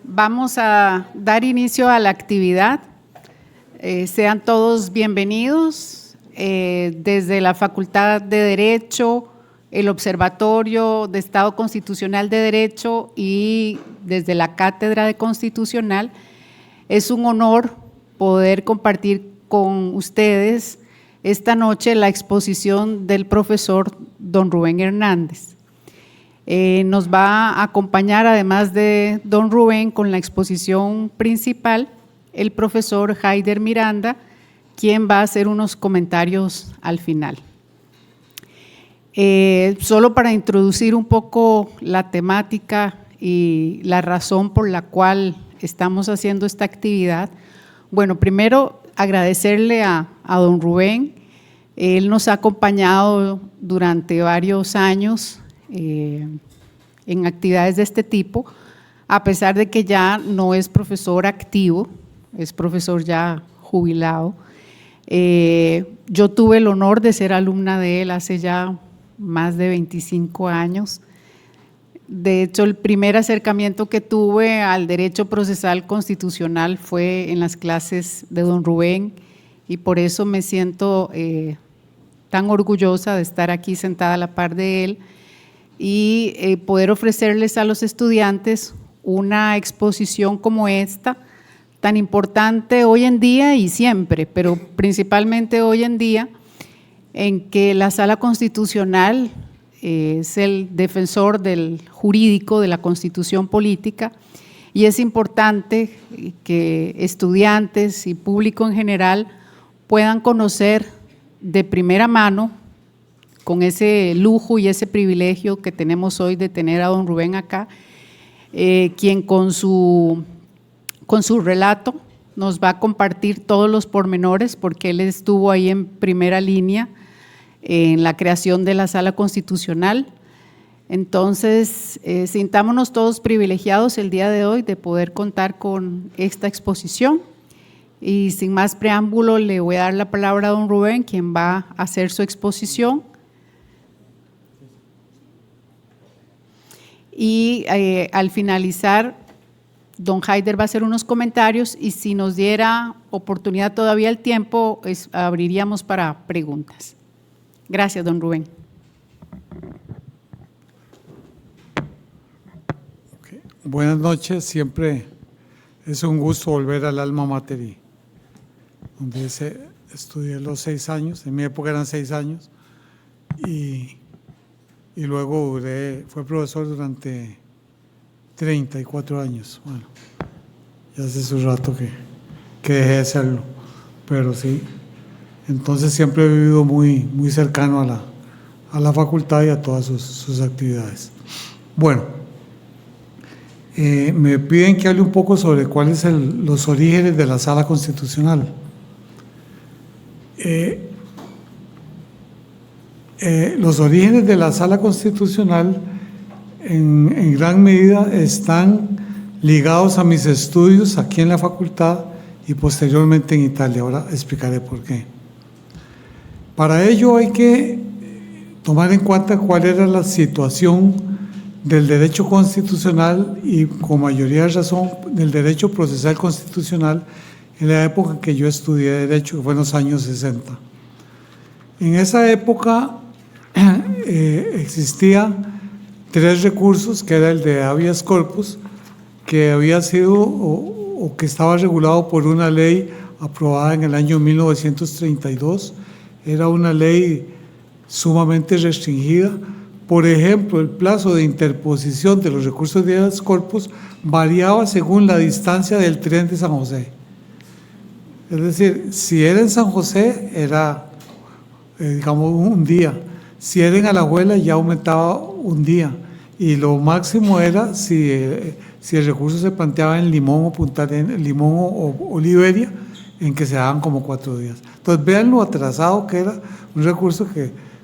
Vamos a dar inicio a la actividad. Sean todos bienvenidos desde la Facultad de Derecho, el Observatorio de Estado Constitucional de Derecho y desde la Cátedra de Constitucional. Es un honor poder compartir con ustedes esta noche la exposición del profesor don Rubén Hernández. Nos va a acompañar, además de don Rubén, con la exposición principal, el profesor Haider Miranda, quien va a hacer unos comentarios al final. Solo para introducir un poco la temática y la razón por la cual estamos haciendo esta actividad. Bueno, primero agradecerle a don Rubén. Él nos ha acompañado durante varios años en actividades de este tipo, a pesar de que ya no es profesor activo, es profesor ya jubilado. Yo tuve el honor de ser alumna de él hace ya más de 25 años. De hecho, el primer acercamiento que tuve al derecho procesal constitucional fue en las clases de don Rubén y por eso me siento tan orgullosa de estar aquí sentada a la par de él y poder ofrecerles a los estudiantes una exposición como esta, tan importante hoy en día y siempre, pero principalmente hoy en día, en que la Sala Constitucional es el defensor del jurídico de la Constitución política y es importante que estudiantes y público en general puedan conocer de primera mano, con ese lujo y ese privilegio que tenemos hoy de tener a don Rubén acá, quien con su relato nos va a compartir todos los pormenores, porque él estuvo ahí en primera línea en la creación de la Sala Constitucional. Entonces, sintámonos todos privilegiados el día de hoy de poder contar con esta exposición. Y sin más preámbulo, le voy a dar la palabra a don Rubén, quien va a hacer su exposición. Y al finalizar, don Haider va a hacer unos comentarios y si nos diera oportunidad todavía el tiempo, abriríamos para preguntas. Gracias, don Rubén. Okay. Buenas noches, siempre es un gusto volver al alma mater, donde estudié los 6 años, en mi época eran 6 años, y luego fue profesor durante 34 años. Bueno, ya hace su rato que dejé de serlo, pero sí. Entonces siempre he vivido muy cercano a la facultad y a todas sus actividades. Bueno, me piden que hable un poco sobre cuáles son los orígenes de la Sala Constitucional. Los orígenes de la Sala Constitucional en gran medida están ligados a mis estudios aquí en la facultad y posteriormente en Italia. Ahora explicaré por qué. Para ello hay que tomar en cuenta cuál era la situación del derecho constitucional y con mayoría de razón del derecho procesal constitucional en la época en que yo estudié derecho, que fue en los años 60. En esa época existían 3 recursos, que era el de habeas corpus, que había sido o que estaba regulado por una ley aprobada en el año 1932. Era una ley sumamente restringida. Por ejemplo, el plazo de interposición de los recursos de habeas corpus variaba según la distancia del tren de San José. Es decir, si era en San José, era, digamos, un día. Si era en Alajuela, ya aumentaba un día. Y lo máximo era si el recurso se planteaba en Limón o Punta Arenas, Limón o Liberia, en que se daban como 4 días. Entonces, vean lo atrasado que era un recurso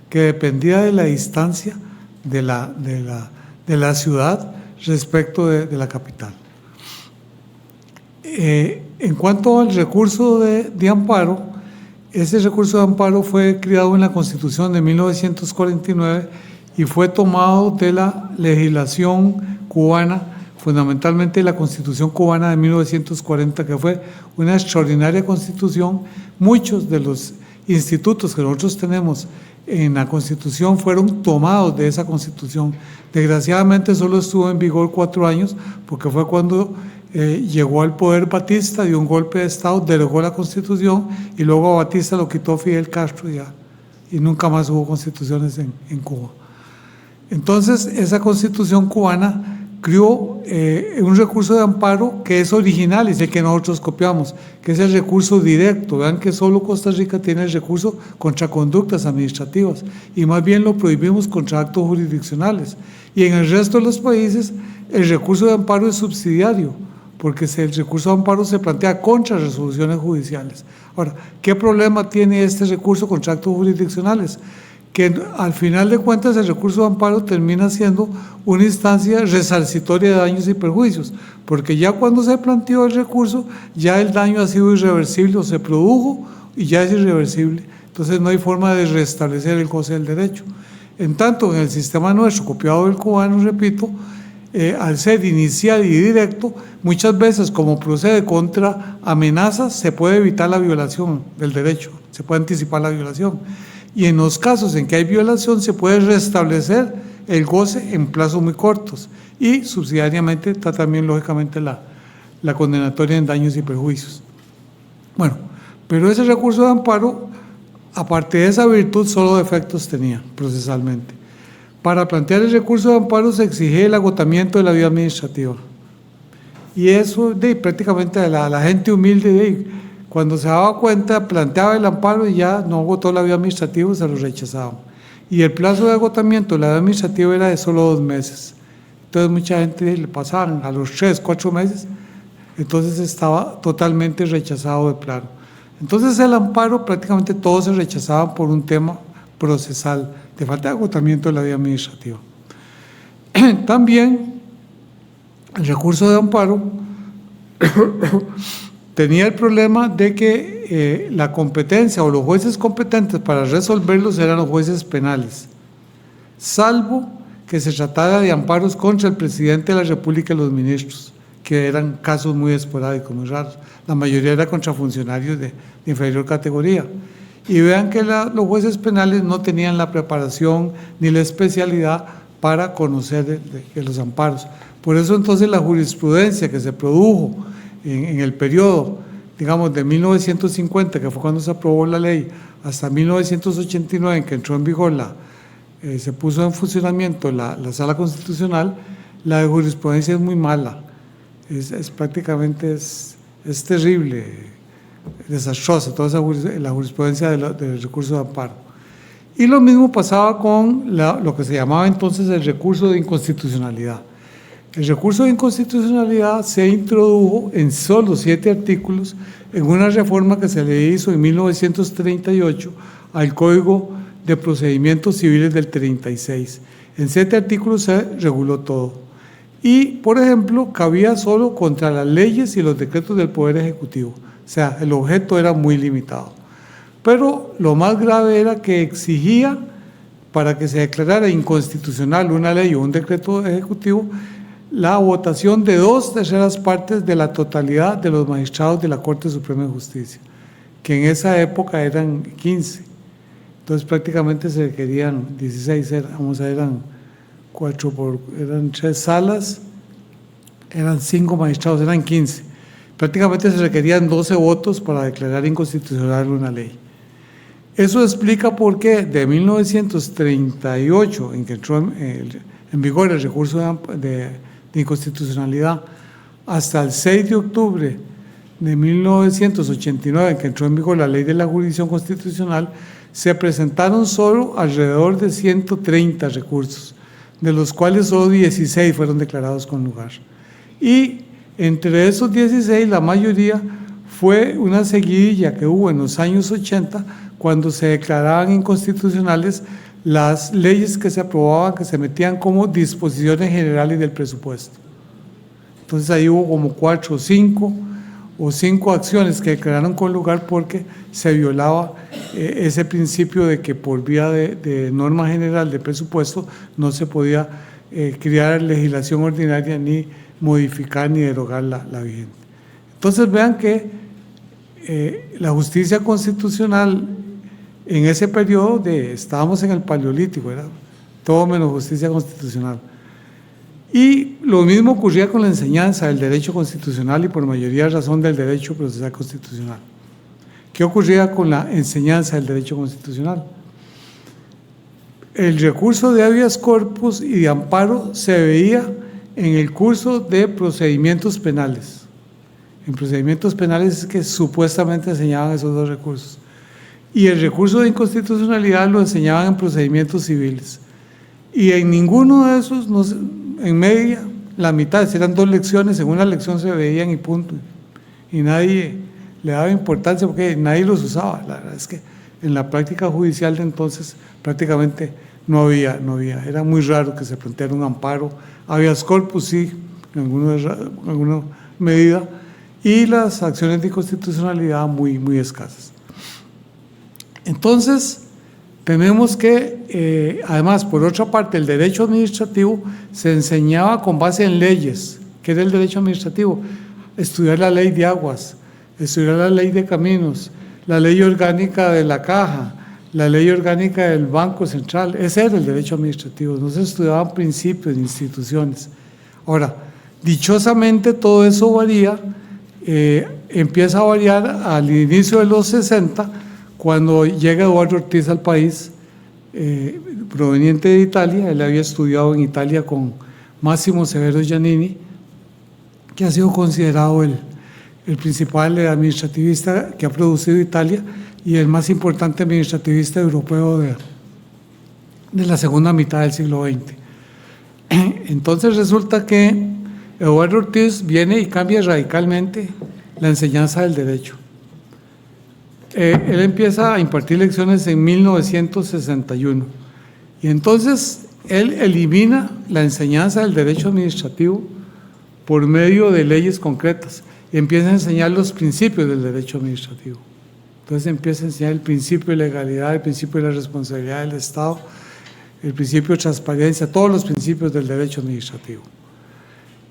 que dependía de la distancia de la ciudad respecto de la capital. En cuanto al recurso de amparo, ese recurso de amparo fue creado en la Constitución de 1949 y fue tomado de la legislación cubana fundamentalmente la Constitución cubana de 1940, que fue una extraordinaria constitución. Muchos de los institutos que nosotros tenemos en la Constitución fueron tomados de esa Constitución. Desgraciadamente solo estuvo en vigor 4 años, porque fue cuando llegó al poder Batista, dio un golpe de Estado, derogó la Constitución, y luego a Batista lo quitó Fidel Castro y nunca más hubo constituciones en Cuba. Entonces, esa Constitución cubana creó un recurso de amparo que es original y es el que nosotros copiamos, que es el recurso directo. Vean que solo Costa Rica tiene el recurso contra conductas administrativas, y más bien lo prohibimos contra actos jurisdiccionales. Y en el resto de los países el recurso de amparo es subsidiario, porque el recurso de amparo se plantea contra resoluciones judiciales. Ahora, ¿qué problema tiene este recurso contra actos jurisdiccionales? Que al final de cuentas el recurso de amparo termina siendo una instancia resarcitoria de daños y perjuicios, porque ya cuando se planteó el recurso, ya el daño ha sido irreversible o se produjo y ya es irreversible. Entonces no hay forma de restablecer el goce del derecho. En tanto, en el sistema nuestro, copiado del cubano, repito, al ser inicial y directo, muchas veces, como procede contra amenazas, se puede evitar la violación del derecho, se puede anticipar la violación. Y en los casos en que hay violación se puede restablecer el goce en plazos muy cortos, y subsidiariamente está también lógicamente la condenatoria en daños y perjuicios. Bueno, pero ese recurso de amparo, aparte de esa virtud, solo defectos tenía procesalmente. Para plantear el recurso de amparo se exigía el agotamiento de la vía administrativa, y eso prácticamente la gente humilde cuando se daba cuenta, planteaba el amparo y ya no agotó la vía administrativa, se lo rechazaban. Y el plazo de agotamiento de la vía administrativa era de solo 2 meses. Entonces mucha gente le pasaban a los 3, 4 meses, entonces estaba totalmente rechazado de plano. Entonces el amparo prácticamente todos se rechazaban por un tema procesal, de falta de agotamiento de la vía administrativa. También el recurso de amparo tenía el problema de que la competencia o los jueces competentes para resolverlos eran los jueces penales, salvo que se tratara de amparos contra el presidente de la República y los ministros, que eran casos muy esporádicos, muy raros. La mayoría era contra funcionarios de inferior categoría. Y vean que los jueces penales no tenían la preparación ni la especialidad para conocer de los amparos. Por eso entonces la jurisprudencia que se produjo en el periodo, digamos, de 1950, que fue cuando se aprobó la ley, hasta 1989, en que entró en vigor se puso en funcionamiento la Sala Constitucional, la de jurisprudencia es muy mala, prácticamente es terrible, desastrosa toda la jurisprudencia del recurso de amparo. Y lo mismo pasaba con lo que se llamaba entonces el recurso de inconstitucionalidad. El recurso de inconstitucionalidad se introdujo en solo 7 artículos en una reforma que se le hizo en 1938 al Código de Procedimientos Civiles del 36. En 7 artículos se reguló todo. Y, por ejemplo, cabía solo contra las leyes y los decretos del Poder Ejecutivo. O sea, el objeto era muy limitado. Pero lo más grave era que exigía, para que se declarara inconstitucional una ley o un decreto ejecutivo, la votación de 2/3 partes de la totalidad de los magistrados de la Corte Suprema de Justicia, que en esa época eran 15. Entonces prácticamente se requerían 16, eran 3 salas, eran 5 magistrados, eran 15. Prácticamente se requerían 12 votos para declarar inconstitucional una ley. Eso explica por qué de 1938, en que entró en vigor el recurso de inconstitucionalidad, hasta el 6 de octubre de 1989, en que entró en vigor la ley de la jurisdicción constitucional, se presentaron solo alrededor de 130 recursos, de los cuales solo 16 fueron declarados con lugar. Y entre esos 16, la mayoría fue una seguidilla que hubo en los años 80, cuando se declaraban inconstitucionales las leyes que se aprobaban, que se metían como disposiciones generales del presupuesto. Entonces ahí hubo como 4 o 5 acciones que declararon con lugar porque se violaba ese principio de que por vía de norma general de presupuesto no se podía crear legislación ordinaria ni modificar ni derogar la vigente. Entonces vean que la justicia constitucional en ese periodo estábamos en el Paleolítico, era todo menos justicia constitucional. Y lo mismo ocurría con la enseñanza del derecho constitucional y por mayoría razón del derecho procesal constitucional. ¿Qué ocurría con la enseñanza del derecho constitucional? El recurso de habeas corpus y de amparo se veía en el curso de procedimientos penales. En procedimientos penales es que supuestamente enseñaban esos dos recursos. Y el recurso de inconstitucionalidad lo enseñaban en procedimientos civiles. Y en ninguno de esos, en media, la mitad, eran 2 lecciones, en una lección se veían y punto. Y nadie le daba importancia porque nadie los usaba. La verdad es que en la práctica judicial de entonces prácticamente no había. Era muy raro que se planteara un amparo. Habeas corpus sí, en alguna medida, y las acciones de inconstitucionalidad muy escasas. Entonces, tenemos que, además, por otra parte, el derecho administrativo se enseñaba con base en leyes. ¿Qué era el derecho administrativo? Estudiar la ley de aguas, estudiar la ley de caminos, la ley orgánica de la caja, la ley orgánica del Banco Central. Ese era el derecho administrativo, no se estudiaban principios de instituciones. Ahora, dichosamente todo eso varía, empieza a variar al inicio de los 60, cuando llega Eduardo Ortiz al país, proveniente de Italia. Él había estudiado en Italia con Máximo Severo Giannini, que ha sido considerado el principal administrativista que ha producido Italia y el más importante administrativista europeo de la segunda mitad del siglo XX. Entonces resulta que Eduardo Ortiz viene y cambia radicalmente la enseñanza del derecho. Él empieza a impartir lecciones en 1961 y entonces él elimina la enseñanza del derecho administrativo por medio de leyes concretas y empieza a enseñar los principios del derecho administrativo. Entonces empieza a enseñar el principio de legalidad, el principio de la responsabilidad del Estado, el principio de transparencia, todos los principios del derecho administrativo.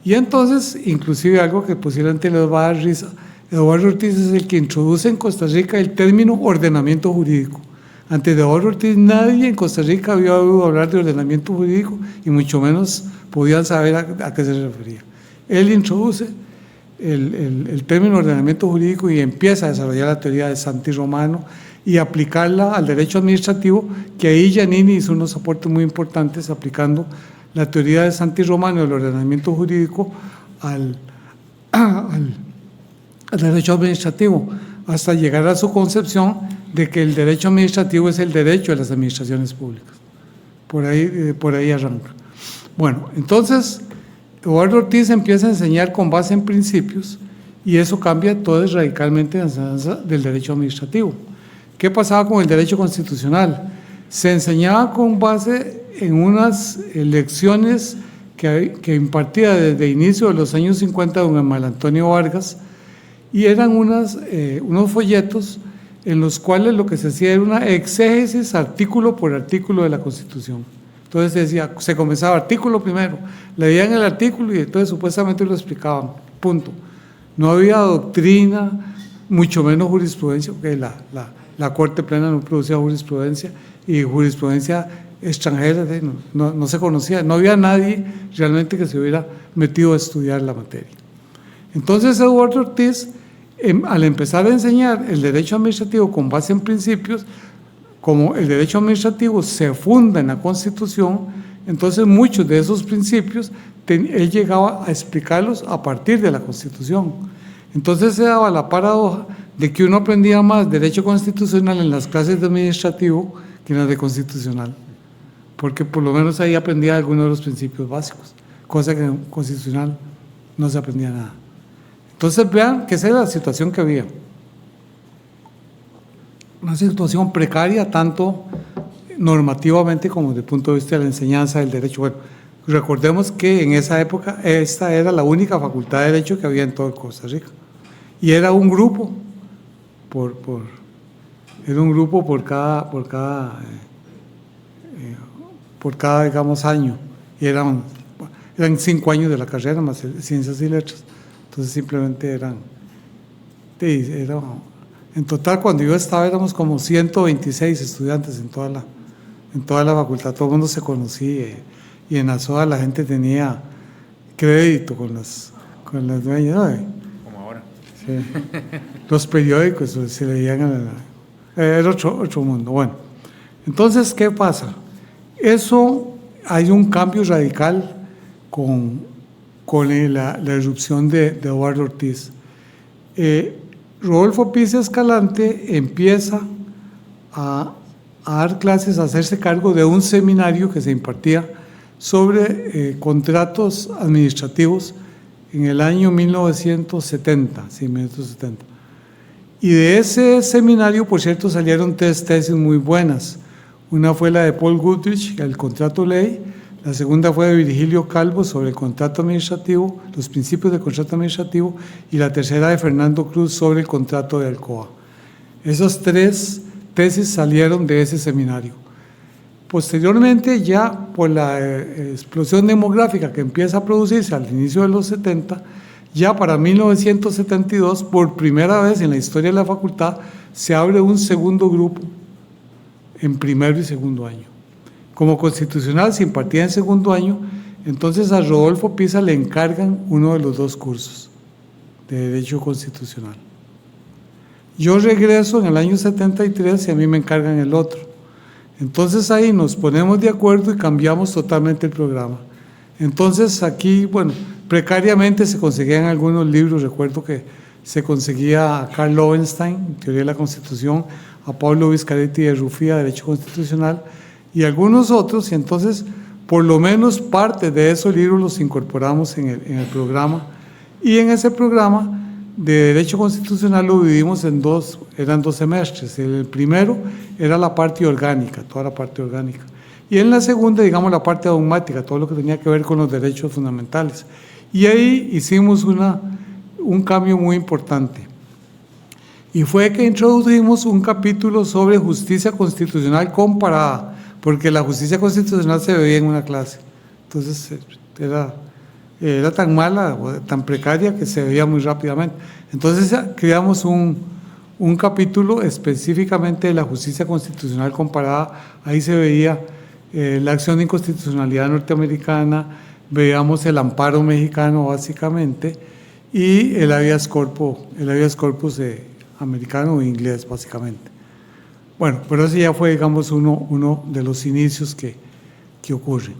Y entonces, inclusive algo que posiblemente les va a dar risa, Eduardo Ortiz es el que introduce en Costa Rica el término ordenamiento jurídico. Antes de Eduardo Ortiz nadie en Costa Rica había oído hablar de ordenamiento jurídico y mucho menos podían saber a qué se refería. Él introduce el término ordenamiento jurídico y empieza a desarrollar la teoría de Santi Romano y aplicarla al derecho administrativo, que ahí Giannini hizo unos aportes muy importantes aplicando la teoría de Santi Romano del ordenamiento jurídico al derecho administrativo, hasta llegar a su concepción de que el derecho administrativo es el derecho de las administraciones públicas. Por ahí arranca. Bueno, entonces Eduardo Ortiz empieza a enseñar con base en principios y eso cambia todo radicalmente la enseñanza del derecho administrativo. ¿Qué pasaba con el derecho constitucional? Se enseñaba con base en unas lecciones que impartía desde inicio de los años 50 don Emmanuel Antonio Vargas, y eran unos folletos en los cuales lo que se hacía era una exégesis artículo por artículo de la Constitución. Entonces decía, se comenzaba artículo primero, leían el artículo y entonces supuestamente lo explicaban, punto. No había doctrina, mucho menos jurisprudencia, porque la Corte Plena no producía jurisprudencia, y jurisprudencia extranjera no se conocía, no había nadie realmente que se hubiera metido a estudiar la materia. Entonces Eduardo Ortiz, al empezar a enseñar el derecho administrativo con base en principios, como el derecho administrativo se funda en la Constitución, entonces muchos de esos principios él llegaba a explicarlos a partir de la Constitución. Entonces se daba la paradoja de que uno aprendía más derecho constitucional en las clases de administrativo que en las de constitucional, porque por lo menos ahí aprendía algunos de los principios básicos, cosa que en constitucional no se aprendía nada. Entonces vean que esa era la situación que había. Una situación precaria tanto normativamente como desde el punto de vista de la enseñanza del derecho. Bueno, recordemos que en esa época esta era la única facultad de derecho que había en todo Costa Rica. Y era un grupo por cada digamos año. Y eran 5 años de la carrera más ciencias y letras, entonces simplemente en total cuando yo estaba éramos como 126 estudiantes en toda la facultad, todo el mundo se conocía y en Azoa la gente tenía crédito con las dueñas, ¿no? Como ahora. Sí. Los periódicos se leían, era otro mundo. Bueno, entonces, ¿qué pasa? Eso, hay un cambio radical con la irrupción de Eduardo Ortiz. Rodolfo Pisa Escalante empieza a dar clases, a hacerse cargo de un seminario que se impartía sobre contratos administrativos en el año 1970, sí, 1970. Y de ese seminario, por cierto, salieron 3 tesis muy buenas. Una fue la de Paul Goodrich, el contrato ley. La segunda fue de Virgilio Calvo sobre el contrato administrativo, los principios del contrato administrativo. Y la tercera de Fernando Cruz sobre el contrato de Alcoa. Esas 3 tesis salieron de ese seminario. Posteriormente, ya por la explosión demográfica que empieza a producirse al inicio de los 70, ya para 1972, por primera vez en la historia de la facultad, se abre un segundo grupo en primero y segundo año. Como constitucional se impartía en segundo año, entonces a Rodolfo Pisa le encargan uno de los 2 cursos de Derecho Constitucional. Yo regreso en el año 73 y a mí me encargan el otro. Entonces ahí nos ponemos de acuerdo y cambiamos totalmente el programa. Entonces aquí, bueno, precariamente se conseguían algunos libros. Recuerdo que se conseguía a Karl Loewenstein, Teoría de la Constitución, a Pablo Vizcaretti de Rufía, Derecho Constitucional, y algunos otros, y entonces por lo menos parte de esos libros los incorporamos en el programa, y en ese programa de Derecho Constitucional lo dividimos en 2, eran 2 semestres. El primero era la parte orgánica, toda la parte orgánica, y en la segunda, digamos, la parte dogmática, todo lo que tenía que ver con los derechos fundamentales. Y ahí hicimos un cambio muy importante, y fue que introdujimos un capítulo sobre justicia constitucional comparada, porque la justicia constitucional se veía en una clase, entonces era tan mala, tan precaria, que se veía muy rápidamente. Entonces creamos un capítulo específicamente de la justicia constitucional comparada. Ahí se veía la acción de inconstitucionalidad norteamericana, veíamos el amparo mexicano básicamente, y el habeas corpus americano o inglés básicamente. Bueno, pero ese ya fue, digamos, uno de los inicios que ocurren.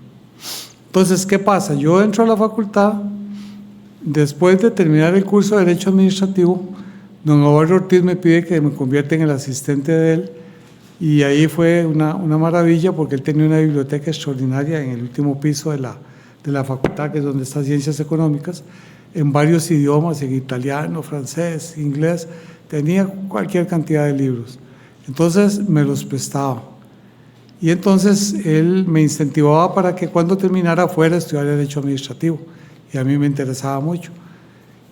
Entonces, ¿qué pasa? Yo entro a la facultad, después de terminar el curso de Derecho Administrativo, don Eduardo Ortiz me pide que me convierta en el asistente de él, y ahí fue una maravilla, porque él tenía una biblioteca extraordinaria en el último piso de la facultad, que es donde está Ciencias Económicas, en varios idiomas, en italiano, francés, inglés, tenía cualquier cantidad de libros. Entonces me los prestaba. Y entonces él me incentivaba para que cuando terminara fuera a estudiar Derecho Administrativo, y a mí me interesaba mucho.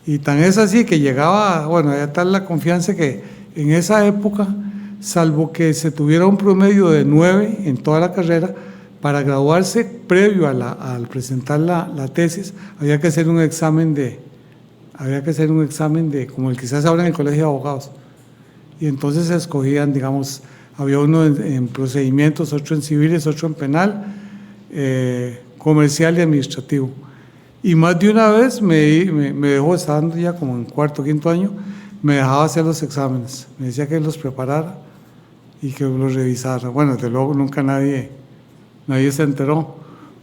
Y tan es así que llegaba, bueno, ya tal la confianza que en esa época, salvo que se tuviera un promedio de 9 en toda la carrera, para graduarse previo al presentar la tesis, había que hacer un examen como el que se hace ahora en el Colegio de Abogados. Y entonces se escogían, digamos, había uno en procedimientos, otro en civiles, otro en penal, comercial y administrativo. Y más de una vez me dejó, estando ya como en cuarto o quinto año, me dejaba hacer los exámenes. Me decía que los preparara y que los revisara. Bueno, desde luego nunca nadie se enteró,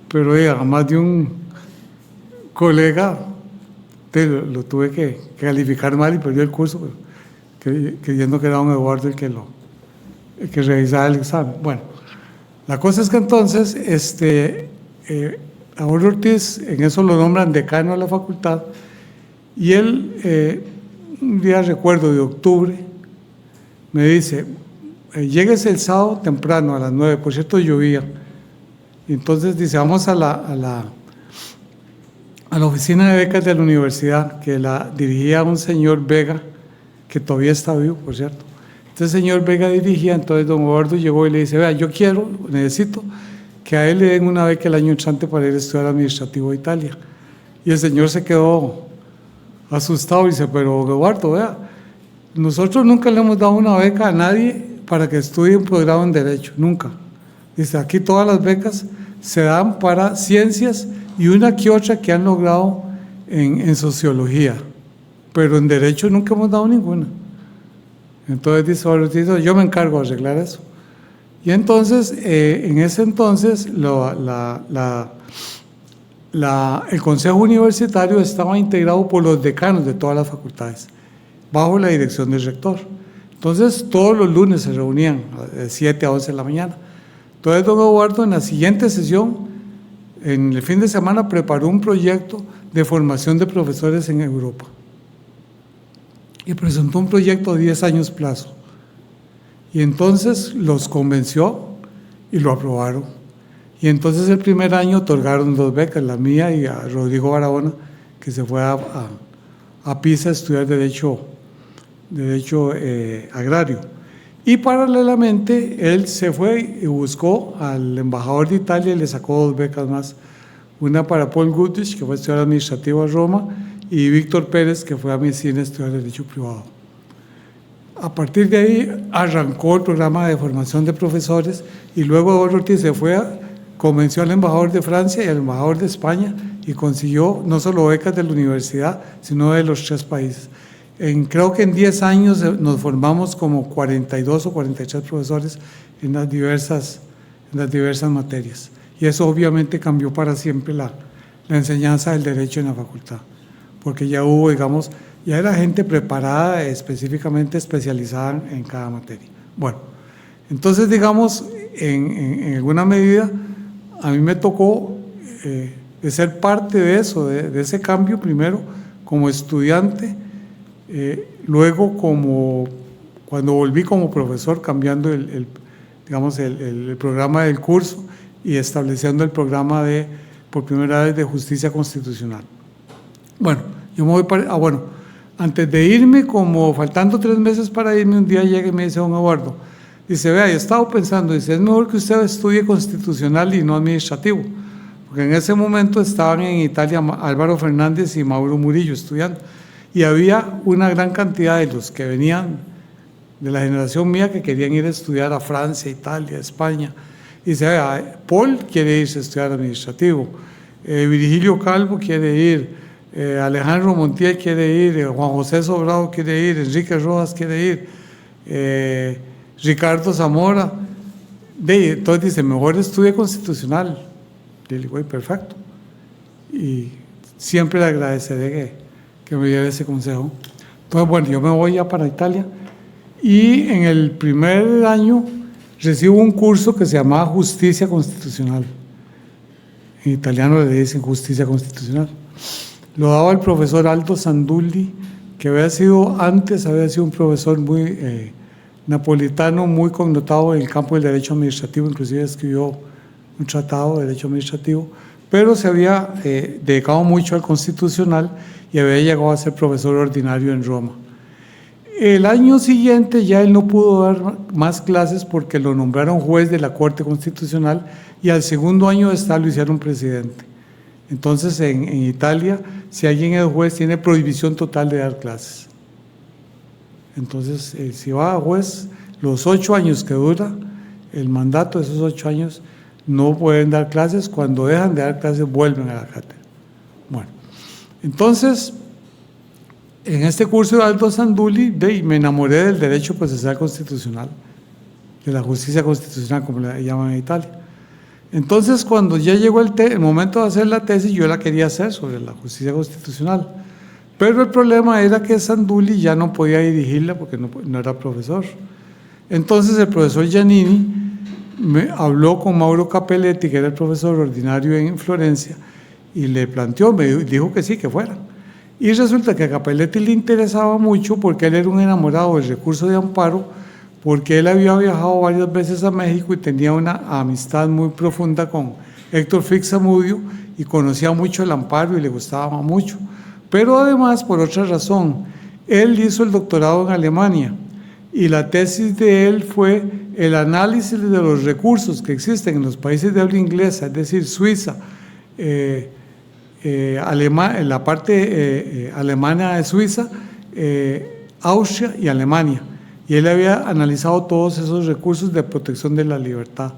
pero a más de un colega lo tuve que calificar mal y perdió el curso, creyendo que era don Eduardo el que revisaba el examen. Bueno, la cosa es que entonces Eduardo Ortiz, en eso lo nombran decano de la facultad, y él, un día recuerdo de octubre, me dice, lléguese el sábado temprano a las 9, por cierto llovía, y entonces dice, vamos a la oficina de becas de la universidad, que la dirigía un señor Vega, que todavía está vivo, por cierto. Entonces el señor Vega dirigía, entonces don Eduardo llegó y le dice, vea, yo necesito que a él le den una beca el año entrante para ir a estudiar administrativo a Italia. Y el señor se quedó asustado y dice, pero Eduardo, vea, nosotros nunca le hemos dado una beca a nadie para que estudie un programa en Derecho, nunca. Dice, aquí todas las becas se dan para ciencias y una que otra que han logrado en Sociología, pero en Derecho nunca hemos dado ninguna. Entonces dice, bueno, yo me encargo de arreglar eso. Y entonces, en ese entonces, el Consejo Universitario estaba integrado por los decanos de todas las facultades, bajo la dirección del rector. Entonces, todos los lunes se reunían de 7 a 11 de la mañana. Entonces, don Eduardo, en la siguiente sesión, en el fin de semana, preparó un proyecto de formación de profesores en Europa. Y presentó un proyecto de 10 años plazo. Y entonces los convenció y lo aprobaron. Y entonces el primer año otorgaron 2 becas, la mía y a Rodrigo Barahona, que se fue a Pisa a estudiar Derecho Agrario. Y paralelamente él se fue y buscó al embajador de Italia y le sacó 2 becas más. Una para Paul Goodrich, que fue a estudiar Administrativo a Roma, y Víctor Pérez, que fue a Medicina a estudiar Derecho Privado. A partir de ahí arrancó el programa de formación de profesores y luego Eduardo Ortiz se fue, convenció al embajador de Francia y al embajador de España y consiguió no solo becas de la universidad, sino de los 3 países. Creo que en 10 años nos formamos como 42 o 43 profesores en las diversas materias. Y eso obviamente cambió para siempre la enseñanza del derecho en la facultad, porque ya hubo, digamos, ya era gente preparada, específicamente especializada en cada materia. Bueno, entonces, digamos, en alguna medida, a mí me tocó de ser parte de eso, de ese cambio, primero como estudiante, luego cuando volví como profesor, cambiando el programa del curso y estableciendo el programa por primera vez de justicia constitucional. Bueno, yo me voy antes de irme, como faltando 3 meses para irme, un día llega y me dice don Eduardo, dice, vea, yo he estado pensando, dice, es mejor que usted estudie constitucional y no administrativo, porque en ese momento estaban en Italia Álvaro Fernández y Mauro Murillo estudiando, y había una gran cantidad de los que venían de la generación mía que querían ir a estudiar a Francia, Italia, España. Y dice, vea, Paul quiere irse a estudiar administrativo, Virgilio Calvo quiere ir, Alejandro Montiel quiere ir, Juan José Sobrado quiere ir, Enrique Rojas quiere ir, Ricardo Zamora. Entonces dice, mejor estudie constitucional. Le digo, perfecto. Y siempre le agradeceré que me diera ese consejo. Entonces, bueno, yo me voy ya para Italia y en el primer año recibo un curso que se llamaba Justicia Constitucional. En italiano le dicen Justicia Constitucional. Lo daba el profesor Aldo Sandulli, que había sido un profesor muy napolitano, muy connotado en el campo del derecho administrativo, inclusive escribió un tratado de derecho administrativo, pero se había dedicado mucho al constitucional y había llegado a ser profesor ordinario en Roma. El año siguiente ya él no pudo dar más clases porque lo nombraron juez de la Corte Constitucional y al segundo año de estar lo hicieron presidente. Entonces, en Italia, si alguien es juez, tiene prohibición total de dar clases. Entonces, si va a juez, los 8 años que dura el mandato, de esos 8 años, no pueden dar clases. Cuando dejan de dar clases, vuelven a la cátedra. Bueno, entonces, en este curso de Aldo Sandulli, me enamoré del derecho procesal constitucional, de la justicia constitucional, como le llaman en Italia. Entonces, cuando ya llegó el momento de hacer la tesis, yo la quería hacer sobre la justicia constitucional, pero el problema era que Sandulli ya no podía dirigirla porque no era profesor. Entonces, el profesor Giannini me habló con Mauro Capelletti, que era el profesor ordinario en Florencia, y le planteó, me dijo que sí, que fuera. Y resulta que a Capelletti le interesaba mucho porque él era un enamorado del recurso de amparo, porque él había viajado varias veces a México y tenía una amistad muy profunda con Héctor Fix Zamudio y conocía mucho el amparo y le gustaba mucho. Pero además, por otra razón, él hizo el doctorado en Alemania y la tesis de él fue el análisis de los recursos que existen en los países de habla inglesa, es decir, Suiza, la parte alemana de Suiza, Austria y Alemania. Y él había analizado todos esos recursos de protección de la libertad.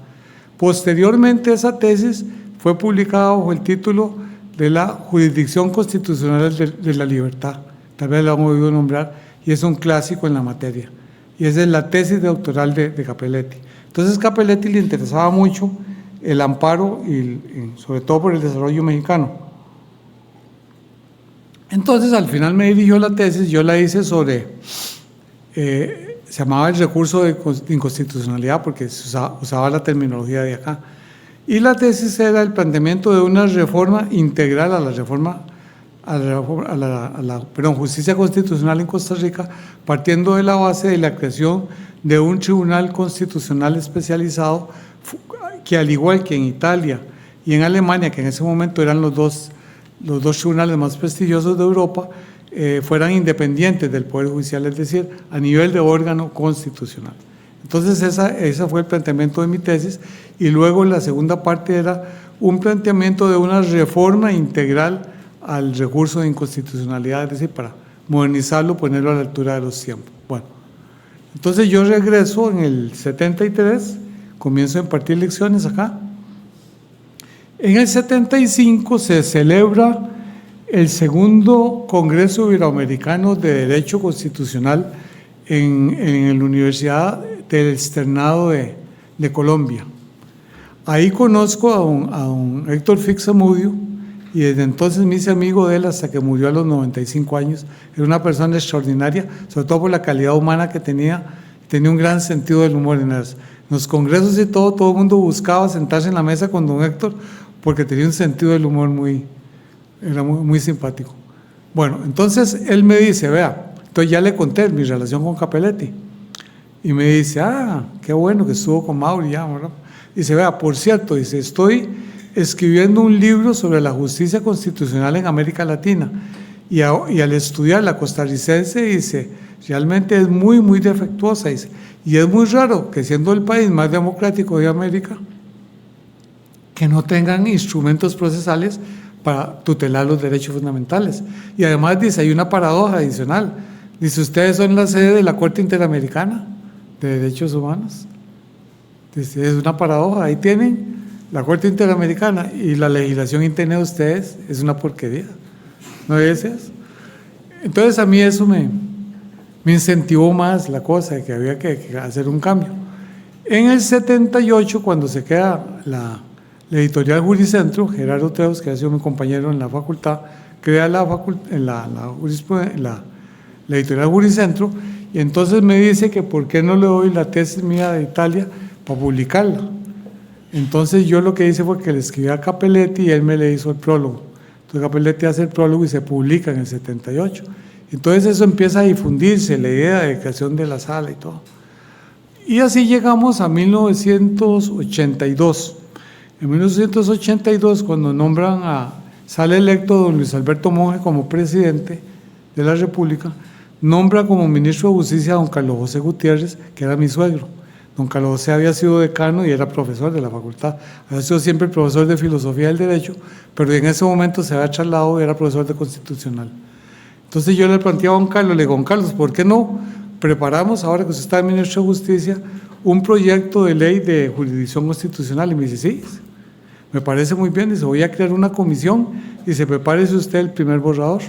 Posteriormente, esa tesis fue publicada bajo el título de la Jurisdicción Constitucional de la Libertad. Tal vez la han oído nombrar, y es un clásico en la materia. Y esa es la tesis doctoral de Cappelletti. Entonces, Cappelletti le interesaba mucho el amparo, y sobre todo por el desarrollo mexicano. Entonces, al final me dirigió la tesis, yo la hice sobre, se llamaba el recurso de inconstitucionalidad, porque se usaba la terminología de acá. Y la tesis era el planteamiento de una reforma integral a la justicia constitucional en Costa Rica, partiendo de la base de la creación de un tribunal constitucional especializado que, al igual que en Italia y en Alemania, que en ese momento eran los dos tribunales más prestigiosos de Europa, fueran independientes del Poder Judicial, es decir, a nivel de órgano constitucional. Entonces ese fue el planteamiento de mi tesis, y luego la segunda parte era un planteamiento de una reforma integral al recurso de inconstitucionalidad, es decir, para modernizarlo, ponerlo a la altura de los tiempos. Bueno, entonces yo regreso en el 73, comienzo a impartir lecciones acá. En el 75 se celebra el segundo Congreso Iberoamericano de Derecho Constitucional en la Universidad del Externado de Colombia. Ahí conozco a un Héctor Fix-Zamudio, y desde entonces me hice amigo de él hasta que murió a los 95 años. Era una persona extraordinaria, sobre todo por la calidad humana que tenía un gran sentido del humor. En los congresos y todo el mundo buscaba sentarse en la mesa con don Héctor, porque tenía un sentido del humor era muy simpático. Bueno, entonces él me dice, vea, entonces ya le conté mi relación con Cappelletti, y me dice, qué bueno que estuvo con Mauri ya, ¿verdad? Dice, vea, por cierto, dice, estoy escribiendo un libro sobre la justicia constitucional en América Latina, y al estudiar la costarricense, dice, realmente es muy defectuosa, dice, y es muy raro que, siendo el país más democrático de América, que no tengan instrumentos procesales para tutelar los derechos fundamentales. Y además dice, hay una paradoja adicional, dice, ustedes son la sede de la Corte Interamericana de Derechos Humanos. Dice, es una paradoja, ahí tienen la Corte Interamericana, y la legislación interna de ustedes es una porquería, ¿no es eso? Entonces a mí eso me incentivó más la cosa de que había que hacer un cambio. En el 78, cuando se queda la editorial Juricentro, Gerardo Teos, que ha sido mi compañero en la facultad, crea la editorial Juricentro, y entonces me dice que por qué no le doy la tesis mía de Italia para publicarla. Entonces yo lo que hice fue que le escribí a Cappelletti, y él me le hizo el prólogo. Entonces Cappelletti hace el prólogo y se publica en el 78. Entonces eso empieza a difundirse, la idea de creación de la sala y todo. Y así llegamos a 1982. En 1982, cuando sale electo don Luis Alberto Monge como presidente de la República, nombra como ministro de Justicia a don Carlos José Gutiérrez, que era mi suegro. Don Carlos José había sido decano y era profesor de la facultad, había sido siempre profesor de filosofía del derecho, pero en ese momento se había trasladado y era profesor de constitucional. Entonces yo le planteaba a don Carlos, le digo, don Carlos, ¿por qué no preparamos, ahora que usted está ministro de Justicia, un proyecto de ley de jurisdicción constitucional? Y me dice, sí, me parece muy bien. Dice, voy a crear una comisión, y se prepárese usted el primer borrador.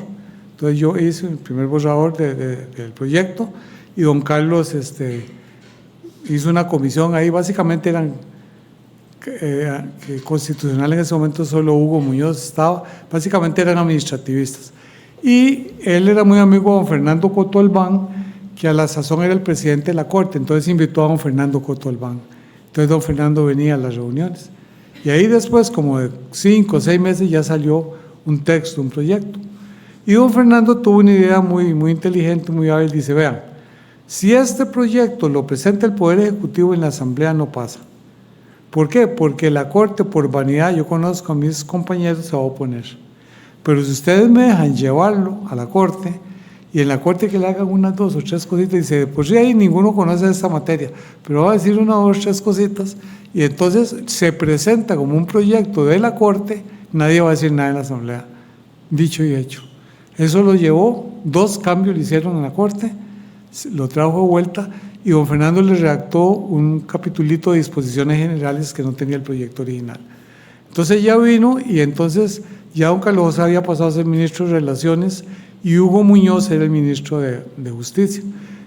Entonces yo hice el primer borrador del proyecto, y don Carlos hizo una comisión ahí. Básicamente eran constitucional, en ese momento solo Hugo Muñoz estaba, básicamente eran administrativistas. Y él era muy amigo de don Fernando Coto Albán, que a la sazón era el presidente de la Corte, entonces invitó a don Fernando Coto Albán. Entonces don Fernando venía a las reuniones. Y ahí después, como de 5 o 6 meses, ya salió un texto, un proyecto. Y don Fernando tuvo una idea muy inteligente, muy hábil. Dice, vean, si este proyecto lo presenta el Poder Ejecutivo en la Asamblea, no pasa. ¿Por qué? Porque la Corte, por vanidad, yo conozco a mis compañeros, se va a oponer. Pero si ustedes me dejan llevarlo a la Corte, y en la corte que le hagan unas 2 o 3 cositas, dice, pues sí, ahí ninguno conoce esta materia, pero va a decir 1 o 3 cositas, y entonces se presenta como un proyecto de la corte, nadie va a decir nada en la asamblea, dicho y hecho. Eso lo llevó, 2 cambios le hicieron en la corte, lo trajo de vuelta, y don Fernando le redactó un capitulito de disposiciones generales que no tenía el proyecto original. Entonces ya vino, y entonces ya don Carlos había pasado a ser ministro de Relaciones, y Hugo Muñoz era el ministro de Justicia.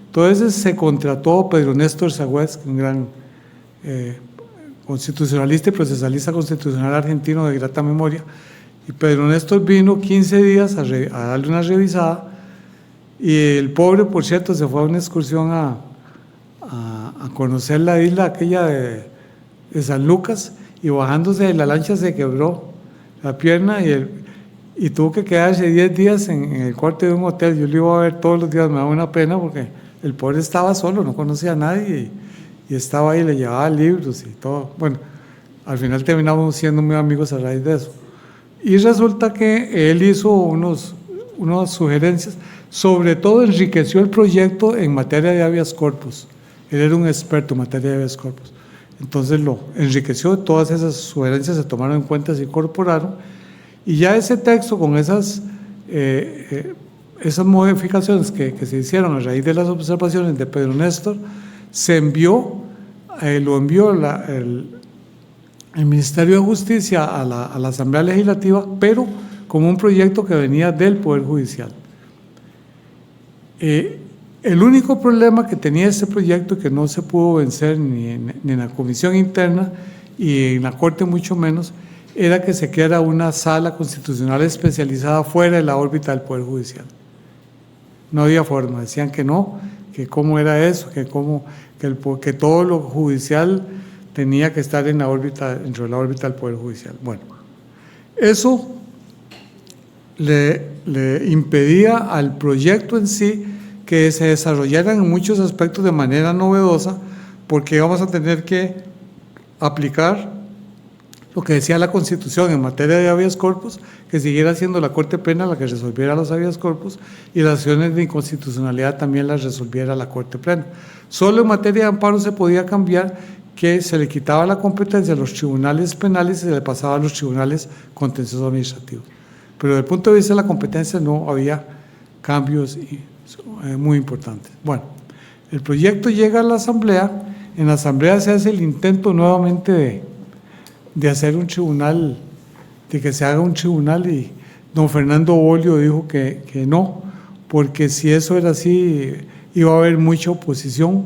Entonces se contrató a Pedro Néstor Sagüez, un gran constitucionalista y procesalista constitucional argentino de grata memoria, y Pedro Néstor vino 15 días a darle una revisada, y el pobre, por cierto, se fue a una excursión a conocer la isla aquella de San Lucas, y bajándose de la lancha se quebró la pierna, y tuvo que quedarse 10 días en el cuarto de un hotel. Yo lo iba a ver todos los días, me daba una pena porque el pobre estaba solo, no conocía a nadie, y estaba ahí, le llevaba libros y todo. Bueno, al final terminamos siendo muy amigos a raíz de eso. Y resulta que él hizo unas sugerencias, sobre todo enriqueció el proyecto en materia de habeas corpus. Él era un experto en materia de habeas corpus. Entonces lo enriqueció, todas esas sugerencias se tomaron en cuenta, se incorporaron, y ya ese texto con esas modificaciones que se hicieron a raíz de las observaciones de Pedro Néstor, se envió, lo envió el Ministerio de Justicia a la Asamblea Legislativa, pero como un proyecto que venía del Poder Judicial. El único problema que tenía este proyecto, que no se pudo vencer ni en la comisión interna y en la Corte mucho menos, era que se creara una sala constitucional especializada fuera de la órbita del Poder Judicial. No había forma, decían que no, que cómo era eso, que todo lo judicial tenía que estar dentro de la órbita del Poder Judicial. Bueno, eso le impedía al proyecto en sí que se desarrollara en muchos aspectos de manera novedosa, porque íbamos a tener que aplicar lo que decía la Constitución en materia de habeas corpus, que siguiera siendo la Corte Plena la que resolviera los habeas corpus, y las acciones de inconstitucionalidad también las resolviera la Corte Plena. Solo en materia de amparo se podía cambiar, que se le quitaba la competencia a los tribunales penales y se le pasaba a los tribunales contenciosos administrativos. Pero desde el punto de vista de la competencia no había cambios muy importantes. Bueno, el proyecto llega a la Asamblea, en la Asamblea se hace el intento nuevamente de hacer un tribunal, de que se haga un tribunal, y don Fernando Bolio dijo que no, porque si eso era así iba a haber mucha oposición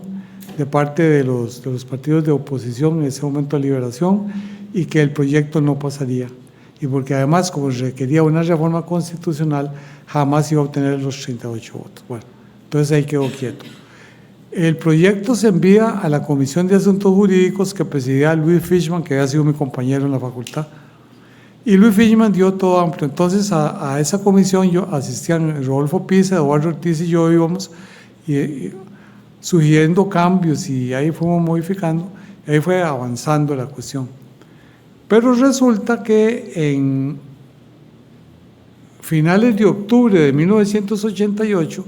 de parte de los partidos de oposición en ese momento de Liberación, y que el proyecto no pasaría, y porque además, como requería una reforma constitucional, jamás iba a obtener los 38 votos. Bueno, entonces ahí quedó quieto. El proyecto se envía a la Comisión de Asuntos Jurídicos que presidía Luis Fishman, que había sido mi compañero en la facultad, y Luis Fishman dio todo amplio. Entonces a esa comisión asistían Rodolfo Pisa, Eduardo Ortiz y yo íbamos sugiriendo cambios, y ahí fuimos modificando, y ahí fue avanzando la cuestión. Pero resulta que en finales de octubre de 1988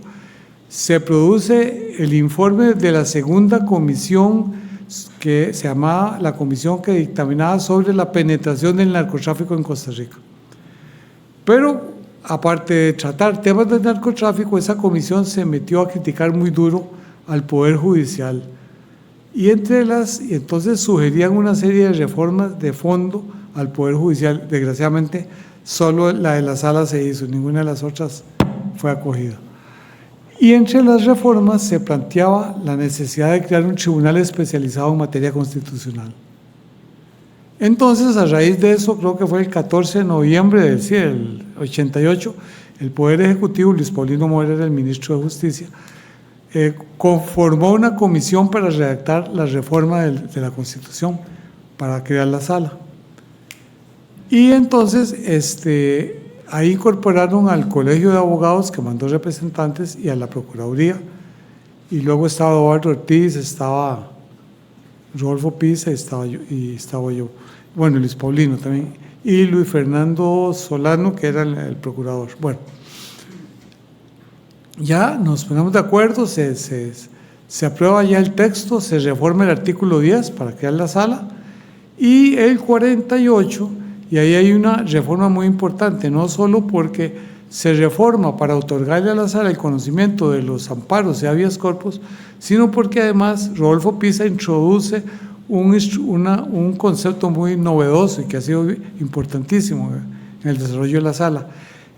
se produce el informe de la segunda comisión, que se llamaba la comisión que dictaminaba sobre la penetración del narcotráfico en Costa Rica. Pero aparte de tratar temas del narcotráfico, esa comisión se metió a criticar muy duro al Poder Judicial, y entonces sugerían una serie de reformas de fondo al Poder Judicial. Desgraciadamente solo la de la sala se hizo, ninguna de las otras fue acogida. Y entre las reformas se planteaba la necesidad de crear un tribunal especializado en materia constitucional. Entonces, a raíz de eso, creo que fue el 14 de noviembre del 88, el Poder Ejecutivo, Luis Paulino Morera, el ministro de Justicia, conformó una comisión para redactar la reforma de la Constitución, para crear la sala. Y entonces, ahí incorporaron al Colegio de Abogados, que mandó representantes, y a la Procuraduría, y luego estaba Eduardo Ortiz, estaba Rodolfo Pisa, y estaba yo, bueno, Luis Paulino también, y Luis Fernando Solano, que era el procurador. Bueno, ya nos ponemos de acuerdo, se aprueba ya el texto, se reforma el artículo 10 para crear la sala, y el 48, y ahí hay una reforma muy importante, no solo porque se reforma para otorgarle a la sala el conocimiento de los amparos y habeas corpus, sino porque además Rodolfo Pisa introduce un concepto muy novedoso y que ha sido importantísimo en el desarrollo de la sala.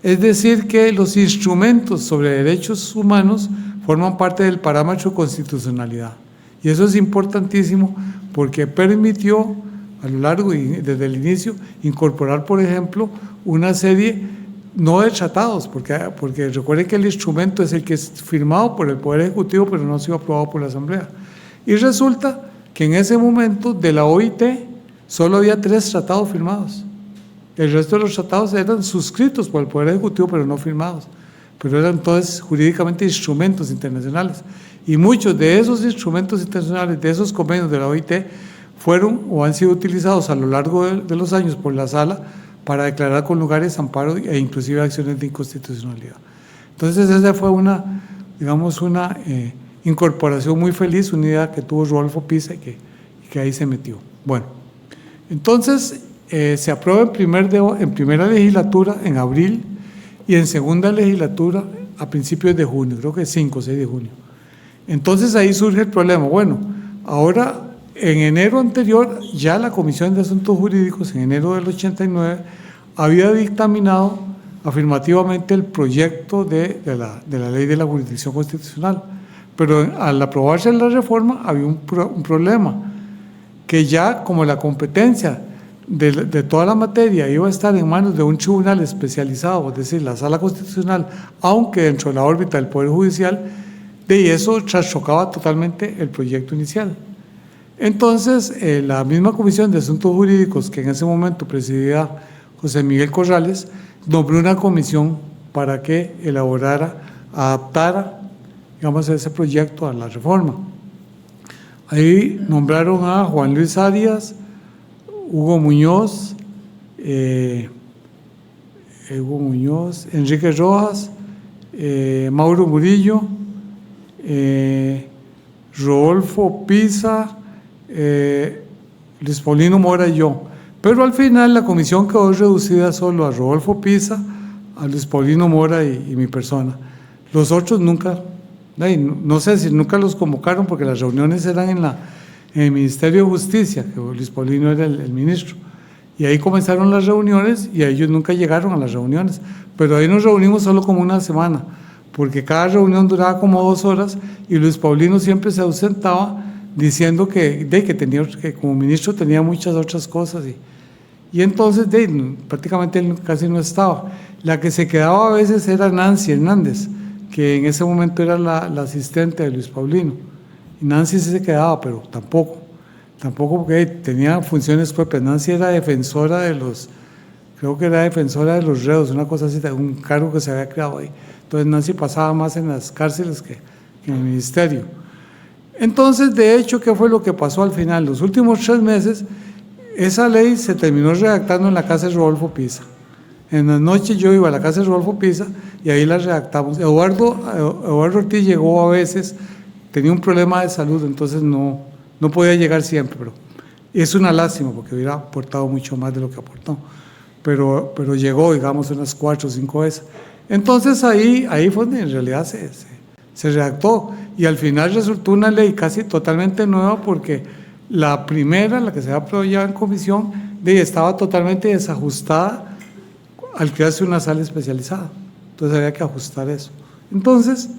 Es decir, que los instrumentos sobre derechos humanos forman parte del parámetro de constitucionalidad. Y eso es importantísimo porque permitió a lo largo y desde el inicio incorporar, por ejemplo, una serie no de tratados, porque recuerden que el instrumento es el que es firmado por el Poder Ejecutivo, pero no ha sido aprobado por la Asamblea. Y resulta que en ese momento de la OIT solo había 3 tratados firmados. El resto de los tratados eran suscritos por el Poder Ejecutivo, pero no firmados. Pero eran entonces jurídicamente instrumentos internacionales. Y muchos de esos instrumentos internacionales, de esos convenios de la OIT, fueron o han sido utilizados a lo largo de los años por la Sala para declarar con lugares amparo e inclusive acciones de inconstitucionalidad. Entonces esa fue una incorporación muy feliz, una idea que tuvo Rodolfo Pisa y que ahí se metió. Bueno, entonces se aprueba en primera legislatura en abril y en segunda legislatura a principios de junio, creo que 5 o 6 de junio. Entonces ahí surge el problema. Bueno, ahora en enero anterior ya la Comisión de Asuntos Jurídicos, en enero del 89, había dictaminado afirmativamente el proyecto de la ley de la jurisdicción constitucional, pero al aprobarse la reforma había un problema, que ya como la competencia de toda la materia iba a estar en manos de un tribunal especializado, es decir, la Sala Constitucional, aunque dentro de la órbita del Poder Judicial, de eso trastocaba totalmente el proyecto inicial. Entonces, la misma Comisión de Asuntos Jurídicos, que en ese momento presidía José Miguel Corrales, nombró una comisión para que elaborara, adaptara, digamos, ese proyecto a la reforma. Ahí nombraron a Juan Luis Arias, Hugo Muñoz, Enrique Rojas, Mauro Murillo, Rodolfo Pisa, Luis Paulino Mora y yo. Pero al final la comisión quedó reducida solo a Rodolfo Pisa, a Luis Paulino Mora y mi persona. Los otros nunca, no sé si nunca los convocaron porque las reuniones eran en el Ministerio de Justicia, que Luis Paulino era el ministro. Y ahí comenzaron las reuniones y ellos nunca llegaron a las reuniones. Pero ahí nos reunimos solo como una semana, porque cada reunión duraba como 2 horas y Luis Paulino siempre se ausentaba diciendo que como ministro tenía muchas otras cosas y entonces prácticamente él casi no estaba. La que se quedaba a veces era Nancy Hernández, que en ese momento era la asistente de Luis Paulino. Y Nancy sí se quedaba, pero tampoco porque tenía funciones propias. Nancy era defensora creo que era defensora de los reos, una cosa así, un cargo que se había creado ahí. Entonces Nancy pasaba más en las cárceles que en el ministerio. Entonces, de hecho, ¿qué fue lo que pasó al final? Los últimos 3 meses, esa ley se terminó redactando en la casa de Rodolfo Pisa. En la noche yo iba a la casa de Rodolfo Pisa y ahí la redactamos. Eduardo Ortiz llegó a veces, tenía un problema de salud, entonces no podía llegar siempre, pero es una lástima porque hubiera aportado mucho más de lo que aportó. Pero llegó, digamos, unas 4 o 5 veces. Entonces ahí fue donde en realidad se redactó y al final resultó una ley casi totalmente nueva porque la primera, la que se había aprobado en comisión, estaba totalmente desajustada al crearse una sala especializada. Entonces había que ajustar eso. Entonces,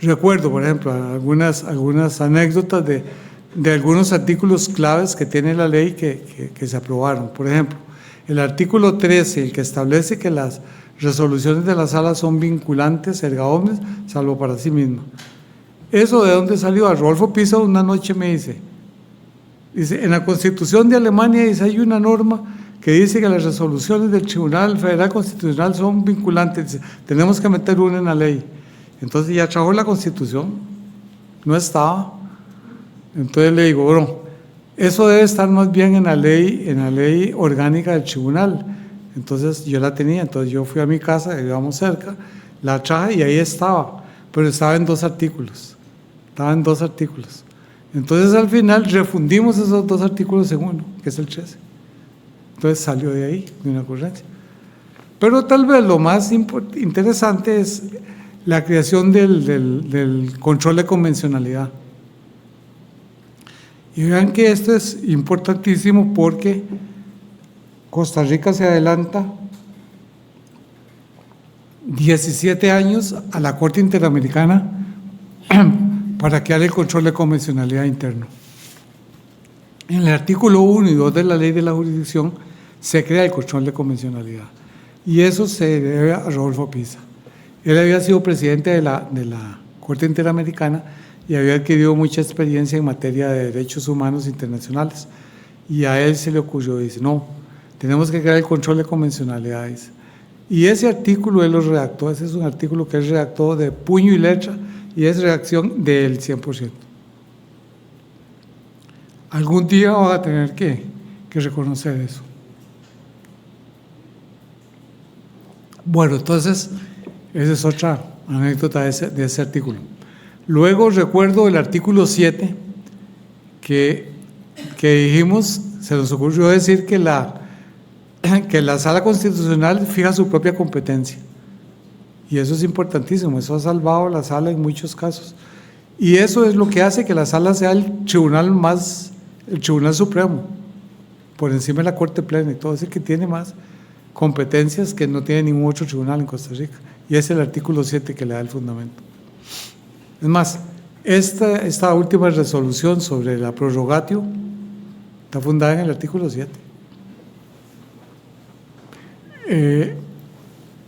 recuerdo, por ejemplo, algunas anécdotas de algunos artículos claves que tiene la ley que se aprobaron. Por ejemplo, el artículo 13, el que establece que las resoluciones de la sala son vinculantes, erga omnes, salvo para sí misma. ¿Eso de dónde salió? A Rodolfo Pisa una noche me dice, en la Constitución de Alemania hay una norma que dice que las resoluciones del Tribunal Federal Constitucional son vinculantes, dice, tenemos que meter una en la ley. Entonces ya trajo la Constitución, no estaba. Entonces le digo, bueno, eso debe estar más bien en la ley orgánica del tribunal. Entonces yo la tenía, entonces yo fui a mi casa, vivíamos cerca, la traje y ahí estaba, pero estaba en 2 artículos. Entonces al final refundimos esos 2 artículos en uno, que es el 13. Entonces salió de ahí, de una ocurrencia. Pero tal vez lo más interesante es la creación del control de convencionalidad. Y vean que esto es importantísimo porque Costa Rica se adelanta 17 años a la Corte Interamericana para crear el control de convencionalidad interno. En el artículo 1 y 2 de la Ley de la Jurisdicción se crea el control de convencionalidad. Y eso se debe a Rodolfo Pisa. Él había sido presidente de la Corte Interamericana y había adquirido mucha experiencia en materia de derechos humanos internacionales. Y a él se le ocurrió, dice, no, tenemos que crear el control de convencionalidades. Y ese artículo él lo redactó, ese es un artículo que él redactó de puño y letra y es redacción del 100%. Algún día van a tener que reconocer eso. Bueno, entonces, esa es otra anécdota de ese artículo. Luego recuerdo el artículo 7, que dijimos, se nos ocurrió decir que la Sala Constitucional fija su propia competencia. Y eso es importantísimo, eso ha salvado la Sala en muchos casos. Y eso es lo que hace que la Sala sea el tribunal supremo, por encima de la Corte Plena y todo, es el que tiene más competencias que no tiene ningún otro tribunal en Costa Rica. Y es el artículo 7 que le da el fundamento. Es más, esta última resolución sobre la prorrogatio está fundada en el artículo 7.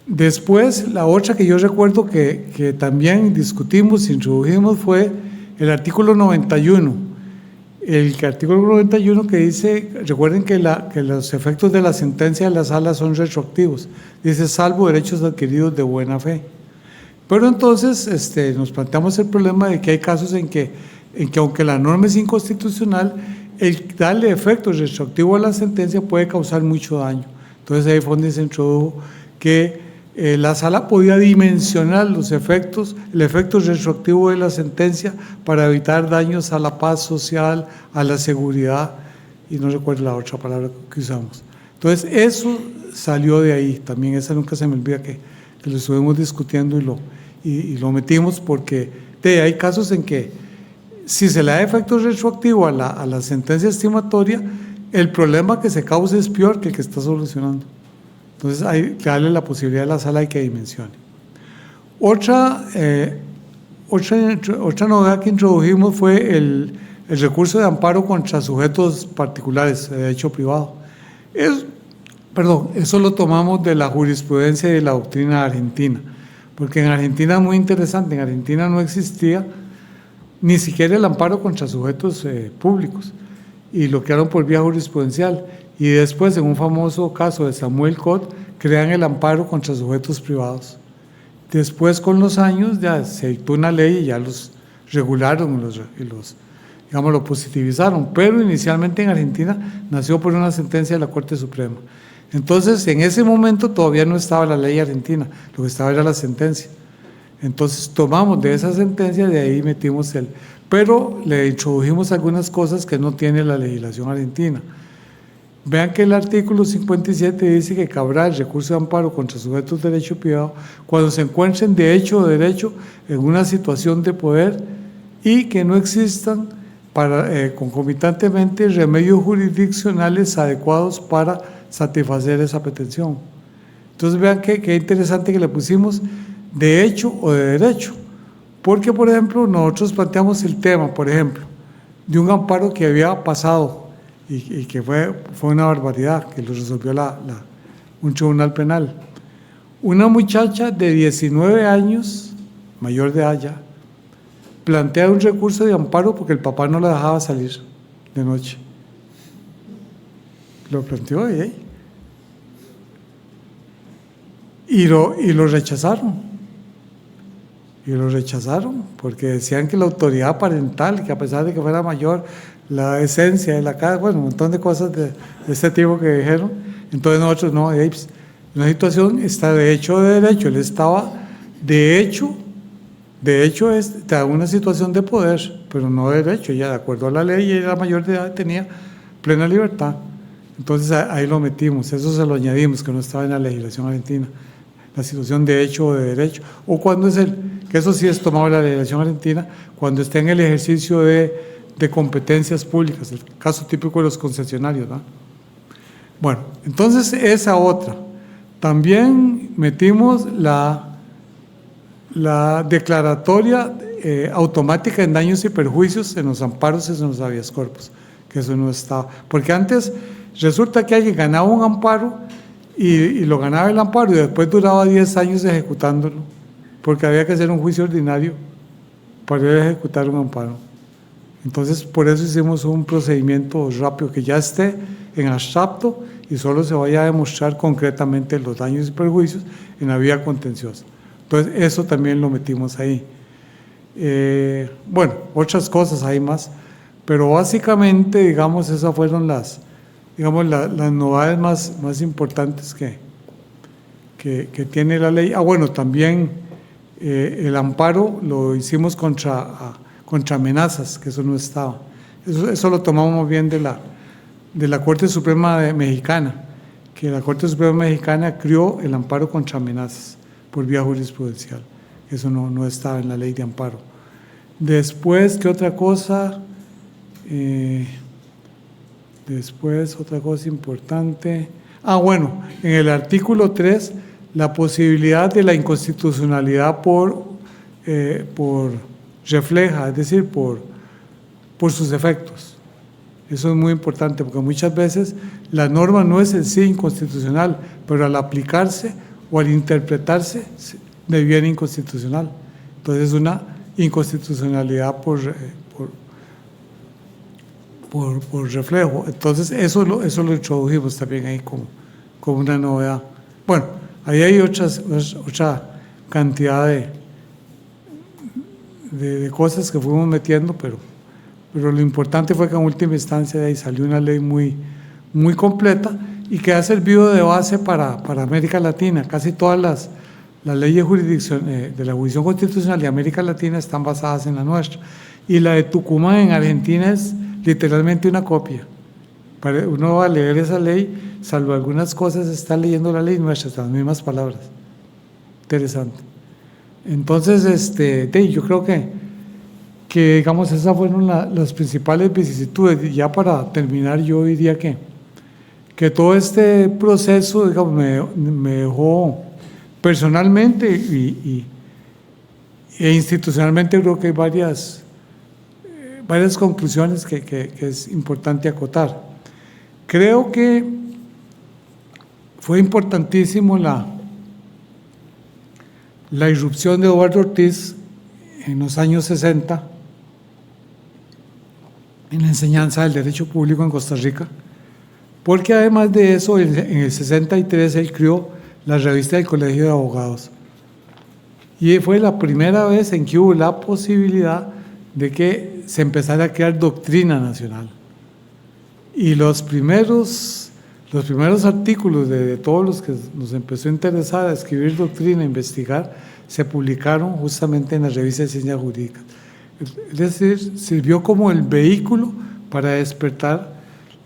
Después, la otra que yo recuerdo que también discutimos, introdujimos, fue el artículo 91. El artículo 91 que dice, recuerden que los efectos de la sentencia de la Sala son retroactivos, dice salvo derechos adquiridos de buena fe. Pero entonces nos planteamos el problema de que hay casos en que aunque la norma es inconstitucional, el darle efecto retroactivo a la sentencia puede causar mucho daño. Entonces ahí fue donde se introdujo que la Sala podía dimensionar el efecto retroactivo de la sentencia para evitar daños a la paz social, a la seguridad, y no recuerdo la otra palabra que usamos. Entonces eso salió de ahí, también esa nunca se me olvida que lo estuvimos discutiendo y lo metimos porque hay casos en que si se le da efecto retroactivo a la sentencia estimatoria, el problema que se causa es peor que el que está solucionando. Entonces hay que darle la posibilidad a la Sala de que dimensione. Otra novedad que introdujimos fue el recurso de amparo contra sujetos particulares de derecho privado. Eso lo tomamos de la jurisprudencia y de la doctrina argentina, porque en Argentina es muy interesante, en Argentina no existía ni siquiera el amparo contra sujetos públicos, y lo crearon por vía jurisprudencial. Y después, en un famoso caso de Samuel Cot, crean el amparo contra sujetos privados. Después, con los años, ya se dictó una ley y ya los regularon lo positivizaron. Pero inicialmente en Argentina nació por una sentencia de la Corte Suprema. Entonces, en ese momento todavía no estaba la ley argentina, lo que estaba era la sentencia. Entonces, tomamos de esa sentencia, de ahí metimos pero le introdujimos algunas cosas que no tiene la legislación argentina. Vean que el artículo 57 dice que cabrá el recurso de amparo contra sujetos de derecho privado cuando se encuentren de hecho o derecho en una situación de poder y que no existan concomitantemente remedios jurisdiccionales adecuados para satisfacer esa pretensión. Entonces vean qué interesante que le pusimos de hecho o de derecho, porque por ejemplo nosotros planteamos el tema, por ejemplo, de un amparo que había pasado y que fue una barbaridad, que lo resolvió un tribunal penal. Una muchacha de 19 años, mayor de edad ya, plantea un recurso de amparo porque el papá no la dejaba salir de noche. Lo planteó ahí. Y lo rechazaron. Y lo rechazaron porque decían que la autoridad parental, que a pesar de que fuera mayor, la esencia de la casa, bueno, un montón de cosas de este tipo que dijeron. Entonces nosotros no, una situación está de hecho o de derecho, él estaba De hecho te da una situación de poder, pero no de derecho. Ya de acuerdo a la ley, ella era mayor de edad, tenía plena libertad. Entonces ahí lo metimos, eso se lo añadimos, que no estaba en la legislación argentina. La situación de hecho o de derecho. O cuando es que eso sí es tomado de la legislación argentina, cuando está en el ejercicio de competencias públicas, el caso típico de los concesionarios, ¿no? Bueno, entonces esa otra. También metimos la declaratoria automática en daños y perjuicios en los amparos y en los habeas corpus, que eso no estaba. Porque antes resulta que alguien ganaba un amparo y lo ganaba el amparo y después duraba 10 años ejecutándolo, porque había que hacer un juicio ordinario para ir a ejecutar un amparo. Entonces, por eso hicimos un procedimiento rápido, que ya esté en abstracto y solo se vaya a demostrar concretamente los daños y perjuicios en la vía contenciosa. Entonces, eso también lo metimos ahí. Bueno, otras cosas hay más, pero básicamente, digamos, esas fueron las novedades más importantes que tiene la ley. Bueno, también el amparo lo hicimos contra amenazas, que eso no estaba. Eso lo tomamos bien de la Corte Suprema Mexicana, que la Corte Suprema Mexicana crió el amparo contra amenazas por vía jurisprudencial. Eso no estaba en la ley de amparo. Después, ¿qué otra cosa? Después, otra cosa importante. Bueno, en el artículo 3, la posibilidad de la inconstitucionalidad por refleja, es decir, por sus efectos. Eso es muy importante, porque muchas veces la norma no es en sí inconstitucional, pero al aplicarse o al interpretarse deviene inconstitucional. Entonces es una inconstitucionalidad por reflejo. Entonces eso lo introdujimos también ahí como una novedad. Bueno, ahí hay otra cantidad de cosas que fuimos metiendo, pero lo importante fue que en última instancia de ahí salió una ley muy, muy completa y que ha servido de base para América Latina. Casi todas las leyes de jurisdicción de la jurisdicción constitucional de América Latina están basadas en la nuestra. Y la de Tucumán en Argentina es literalmente una copia. Uno va a leer esa ley, salvo algunas cosas, está leyendo la ley nuestra, las mismas palabras. Interesante. Entonces, yo creo que digamos, esas fueron las principales vicisitudes. Y ya para terminar, yo diría que todo este proceso, digamos, me dejó personalmente e institucionalmente, creo que hay varias conclusiones que es importante acotar. Creo que fue importantísimo la irrupción de Eduardo Ortiz en los años 60 en la enseñanza del derecho público en Costa Rica, porque además de eso, en el 63 él creó la revista del Colegio de Abogados. Y fue la primera vez en que hubo la posibilidad de que se empezara a crear doctrina nacional. Y los primeros artículos de todos los que nos empezó a interesar a escribir doctrina, a investigar, se publicaron justamente en la revista de Ciencias Jurídicas. Es decir, sirvió como el vehículo para despertar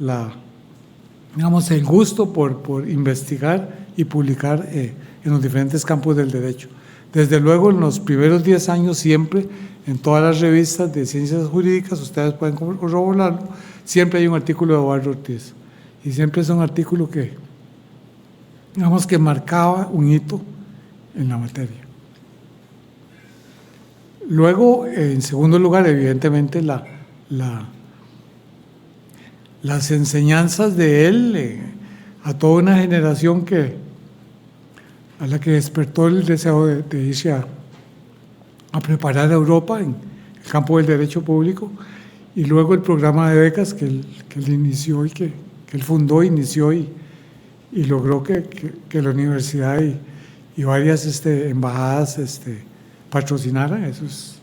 el gusto por investigar y publicar en los diferentes campos del derecho. Desde luego, en los primeros 10 años, siempre, en todas las revistas de ciencias jurídicas, ustedes pueden corroborarlo, siempre hay un artículo de Eduardo Ortiz. Y siempre es un artículo que marcaba un hito en la materia. Luego, en segundo lugar, evidentemente, las enseñanzas de él a toda una generación a la que despertó el deseo de irse a preparar a Europa en el campo del derecho público, y luego el programa de becas que él inició y que él fundó, inició y logró que la universidad y varias embajadas patrocinaran. Eso es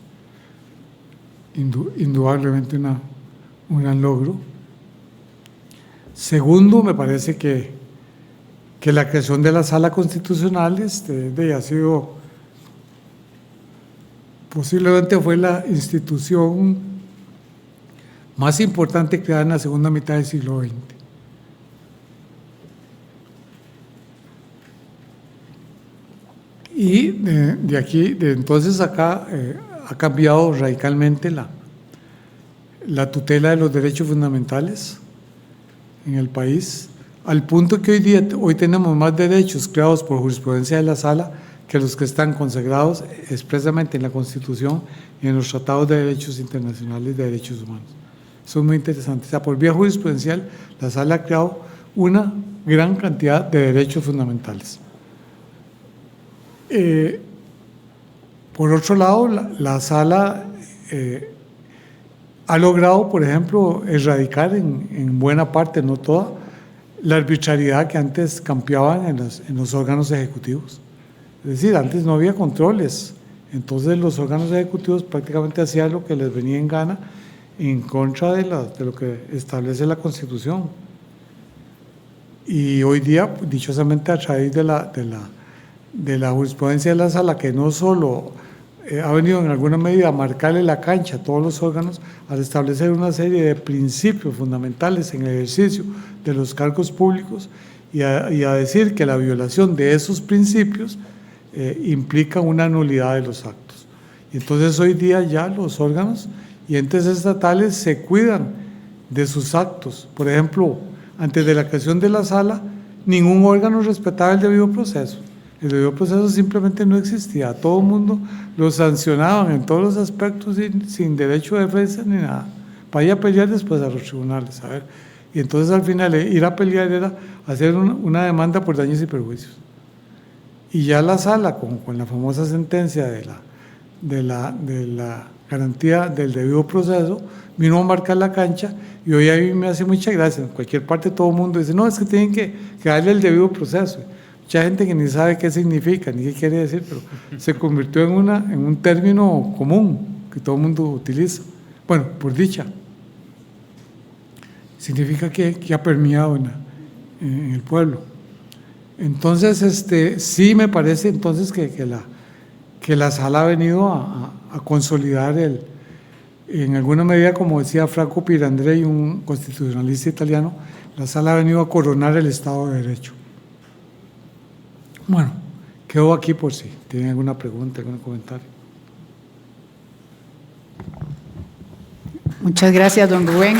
indudablemente un gran logro. Segundo, me parece que la creación de la Sala Constitucional ha sido Posiblemente fue la institución más importante creada en la segunda mitad del siglo XX. Y de aquí, de entonces acá, ha cambiado radicalmente la tutela de los derechos fundamentales en el país, al punto que hoy tenemos más derechos creados por jurisprudencia de la Sala que los que están consagrados expresamente en la Constitución y en los tratados de derechos internacionales de derechos humanos. Eso es muy interesante. O sea, por vía jurisprudencial, la Sala ha creado una gran cantidad de derechos fundamentales. Por otro lado, la Sala ha logrado, por ejemplo, erradicar en buena parte, no toda, la arbitrariedad que antes campeaban en los órganos ejecutivos. Es decir, antes no había controles, entonces los órganos ejecutivos prácticamente hacían lo que les venía en gana en contra de lo que establece la Constitución. Y hoy día, dichosamente, a través de la jurisprudencia de la Sala, que no solo ha venido en alguna medida a marcarle la cancha a todos los órganos, al establecer una serie de principios fundamentales en el ejercicio de los cargos públicos y a decir que la violación de esos principios implica una nulidad de los actos. Y entonces hoy día ya los órganos y entes estatales se cuidan de sus actos. Por ejemplo, antes de la creación de la Sala, ningún órgano respetaba el debido proceso. El debido proceso simplemente no existía. Todo el mundo lo sancionaban en todos los aspectos sin derecho de defensa ni nada. Para ir a pelear después a los tribunales, a ver. Y entonces al final ir a pelear era hacer una demanda por daños y perjuicios. Y ya la Sala, con la famosa sentencia de la garantía del debido proceso, vino a marcar la cancha y hoy a mí me hace mucha gracia. En cualquier parte todo el mundo dice, no, es que tienen que darle el debido proceso. Mucha gente que ni sabe qué significa, ni qué quiere decir, pero se convirtió en un término común que todo el mundo utiliza. Bueno, por dicha. Significa que ha permeado en el pueblo. Entonces, sí me parece entonces que la Sala ha venido a consolidar en alguna medida, como decía Franco Pirandrei, un constitucionalista italiano, la Sala ha venido a coronar el Estado de Derecho. Bueno, quedo aquí por si tienen alguna pregunta, algún comentario. Muchas gracias, don Rubén.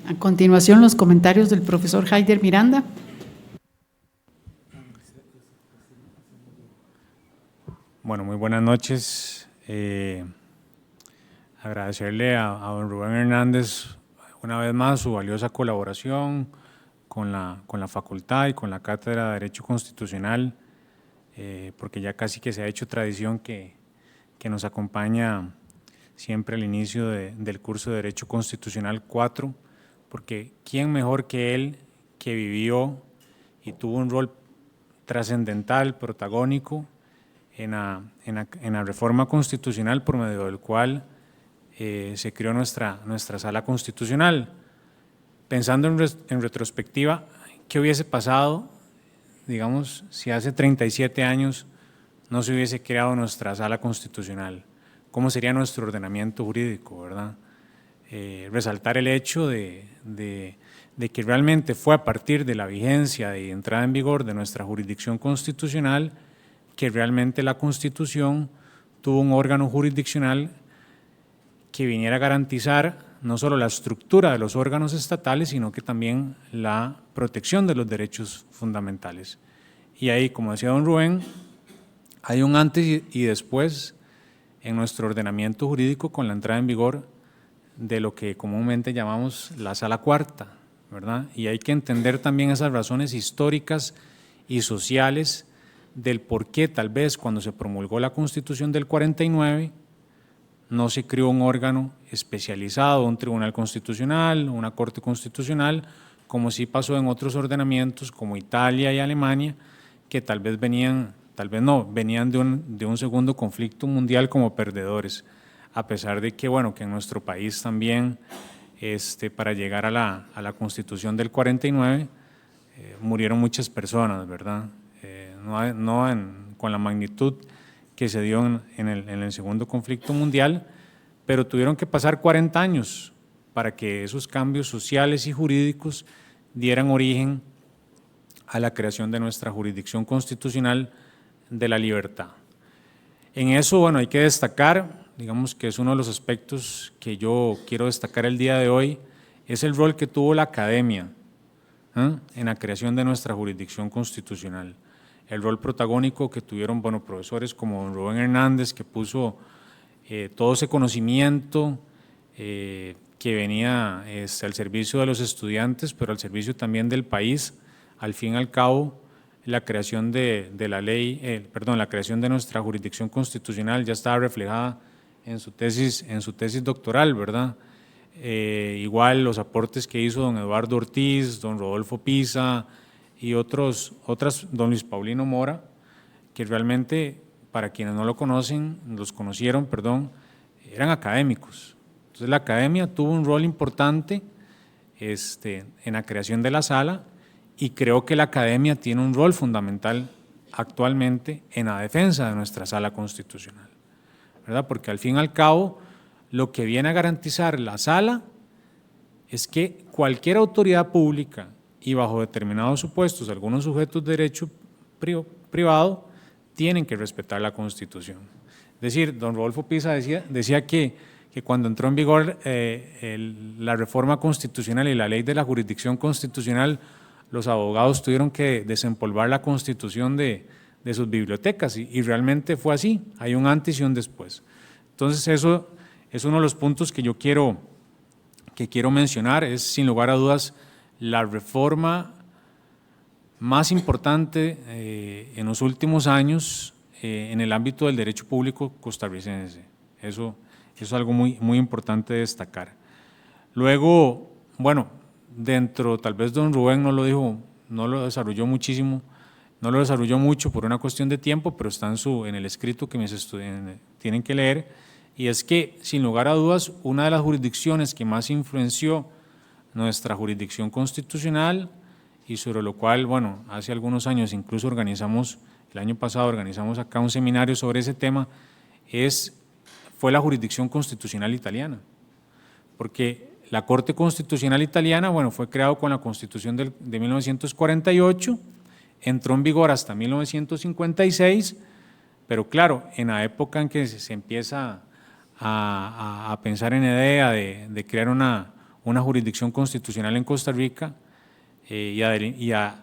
A continuación, los comentarios del profesor Haider Miranda. Bueno, muy buenas noches. Agradecerle a don Rubén Hernández una vez más su valiosa colaboración con la facultad y con la Cátedra de Derecho Constitucional, porque ya casi que se ha hecho tradición que nos acompaña siempre al inicio del curso de Derecho Constitucional 4, porque ¿quién mejor que él, que vivió y tuvo un rol trascendental, protagónico en la reforma constitucional por medio del cual se creó nuestra Sala Constitucional? Pensando en retrospectiva, ¿qué hubiese pasado, digamos, si hace 37 años no se hubiese creado nuestra Sala Constitucional? ¿Cómo sería nuestro ordenamiento jurídico, verdad? Resaltar el hecho de que realmente fue a partir de la vigencia y entrada en vigor de nuestra jurisdicción constitucional que realmente la Constitución tuvo un órgano jurisdiccional que viniera a garantizar no solo la estructura de los órganos estatales, sino que también la protección de los derechos fundamentales. Y ahí, como decía don Rubén, hay un antes y después en nuestro ordenamiento jurídico con la entrada en vigor de lo que comúnmente llamamos la Sala Cuarta, ¿verdad? Y hay que entender también esas razones históricas y sociales del por qué tal vez cuando se promulgó la Constitución del 49 no se creó un órgano especializado, un tribunal constitucional, una corte constitucional, como sí pasó en otros ordenamientos como Italia y Alemania, que tal vez venían de un segundo conflicto mundial como perdedores, a pesar de que, bueno, que en nuestro país también para llegar a la Constitución del 49, murieron muchas personas, ¿verdad? Con la magnitud que se dio en el segundo conflicto mundial, pero tuvieron que pasar 40 años para que esos cambios sociales y jurídicos dieran origen a la creación de nuestra jurisdicción constitucional de la libertad. En eso, bueno, hay que destacar, digamos que es uno de los aspectos que yo quiero destacar el día de hoy, es el rol que tuvo la academia en la creación de nuestra jurisdicción constitucional. El rol protagónico que tuvieron, bueno, profesores como don Rubén Hernández, que puso todo ese conocimiento que venía al servicio de los estudiantes, pero al servicio también del país. Al fin y al cabo, la creación de la ley, la creación de nuestra jurisdicción constitucional ya estaba reflejada en su tesis doctoral, ¿verdad? Igual los aportes que hizo don Eduardo Ortiz, don Rodolfo Pisa y otras, don Luis Paulino Mora, que realmente, para quienes no los conocieron, eran académicos. Entonces la academia tuvo un rol importante en la creación de la sala, y creo que la academia tiene un rol fundamental actualmente en la defensa de nuestra sala constitucional, ¿verdad? Porque al fin y al cabo, lo que viene a garantizar la sala es que cualquier autoridad pública y bajo determinados supuestos, algunos sujetos de derecho privado tienen que respetar la Constitución. Es decir, don Rodolfo Pisa decía que cuando entró en vigor la reforma constitucional y la ley de la jurisdicción constitucional, los abogados tuvieron que desempolvar la Constitución de sus bibliotecas y realmente fue así, hay un antes y un después. Entonces eso es uno de los puntos que yo quiero mencionar, es sin lugar a dudas la reforma más importante en los últimos años en el ámbito del derecho público costarricense. Eso es algo muy, muy importante de destacar. Luego, bueno, tal vez don Rubén no lo desarrolló muchísimo, no lo desarrolló mucho por una cuestión de tiempo, pero está en el escrito que mis estudiantes tienen que leer, y es que, sin lugar a dudas, una de las jurisdicciones que más influenció nuestra jurisdicción constitucional y sobre lo cual, bueno, hace algunos años incluso el año pasado organizamos acá un seminario sobre ese tema, fue la jurisdicción constitucional italiana, porque la Corte Constitucional Italiana, bueno, fue creado con la Constitución de 1948, entró en vigor hasta 1956, pero claro, en la época en que se empieza a pensar en la idea de crear una jurisdicción constitucional en Costa Rica y a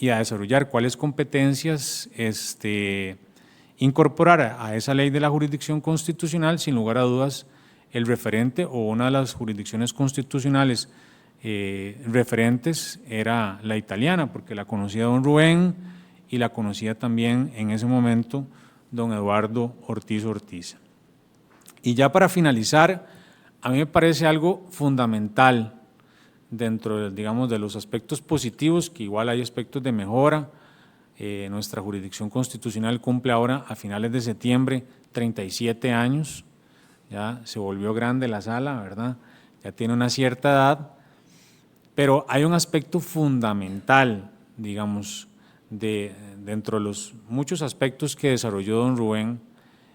desarrollar cuáles competencias incorporar a esa ley de la jurisdicción constitucional, sin lugar a dudas, el referente o una de las jurisdicciones constitucionales referentes era la italiana, porque la conocía don Rubén y la conocía también en ese momento don Eduardo Ortiz. Y ya para finalizar, a mí me parece algo fundamental dentro, digamos, de los aspectos positivos, que igual hay aspectos de mejora. Nuestra jurisdicción constitucional cumple ahora a finales de septiembre 37 años, ya se volvió grande la sala, ¿verdad? Ya tiene una cierta edad, pero hay un aspecto fundamental, digamos, dentro de los muchos aspectos que desarrolló don Rubén,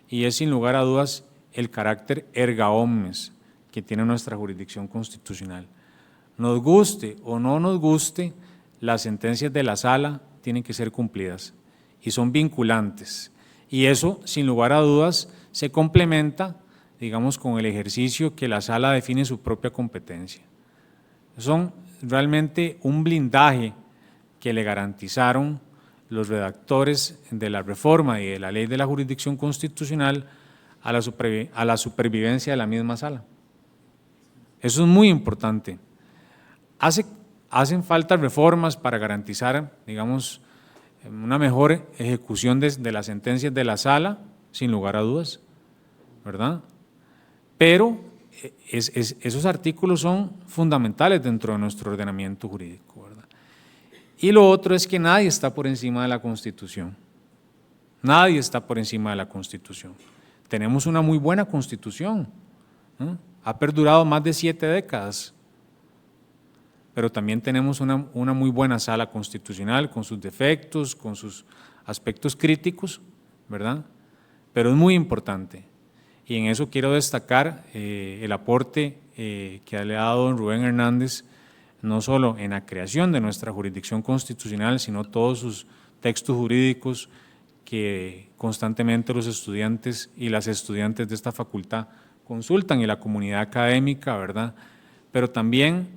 y es sin lugar a dudas el carácter erga omnes que tiene nuestra jurisdicción constitucional. Nos guste o no nos guste, las sentencias de la sala tienen que ser cumplidas y son vinculantes, y eso sin lugar a dudas se complementa, digamos, con el ejercicio que la sala define su propia competencia. Son realmente un blindaje que le garantizaron los redactores de la reforma y de la ley de la jurisdicción constitucional a la supervivencia de la misma sala. Eso es muy importante. Hacen falta reformas para garantizar, digamos, una mejor ejecución de las sentencias de la sala, sin lugar a dudas, ¿verdad? Pero esos artículos son fundamentales dentro de nuestro ordenamiento jurídico, ¿verdad? Y lo otro es que nadie está por encima de la Constitución. Nadie está por encima de la Constitución. Tenemos una muy buena Constitución, ¿no? Ha perdurado más de 7 décadas, pero también tenemos una muy buena sala constitucional con sus defectos, con sus aspectos críticos, ¿verdad? Pero es muy importante, y en eso quiero destacar el aporte que le ha dado don Rubén Hernández, no solo en la creación de nuestra jurisdicción constitucional, sino todos sus textos jurídicos que constantemente los estudiantes y las estudiantes de esta facultad consultan, y la comunidad académica, ¿verdad? Pero también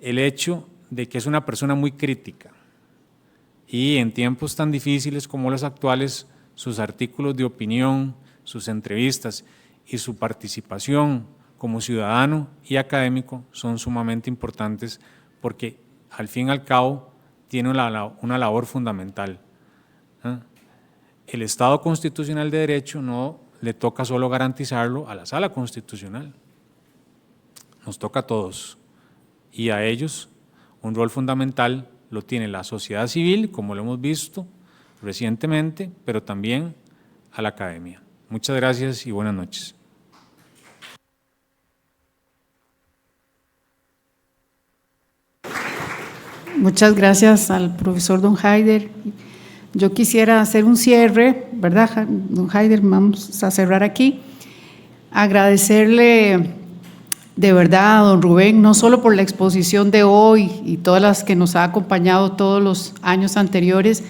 el hecho de que es una persona muy crítica, y en tiempos tan difíciles como los actuales, sus artículos de opinión, sus entrevistas y su participación como ciudadano y académico son sumamente importantes, porque al fin y al cabo tiene una labor fundamental. El Estado constitucional de derecho no le toca solo garantizarlo a la Sala Constitucional, nos toca a todos, y a ellos un rol fundamental lo tiene la sociedad civil, como lo hemos visto recientemente, pero también a la academia. Muchas gracias y buenas noches. Muchas gracias al profesor don Haider. Yo quisiera hacer un cierre, ¿verdad, don Haider? Vamos a cerrar aquí. Agradecerle de verdad a don Rubén, no solo por la exposición de hoy y todas las que nos ha acompañado todos los años anteriores,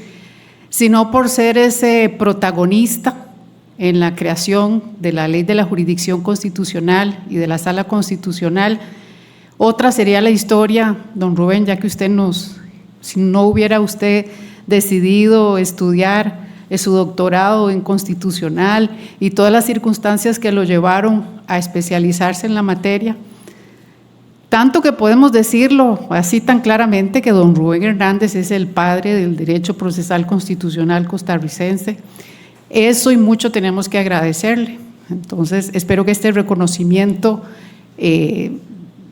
sino por ser ese protagonista en la creación de la Ley de la Jurisdicción Constitucional y de la Sala Constitucional. Otra sería la historia, don Rubén, ya que usted si no hubiera usted decidido estudiar su doctorado en constitucional y todas las circunstancias que lo llevaron a especializarse en la materia, tanto que podemos decirlo así tan claramente que don Rubén Hernández es el padre del derecho procesal constitucional costarricense. Eso y mucho tenemos que agradecerle. Entonces, espero que este reconocimiento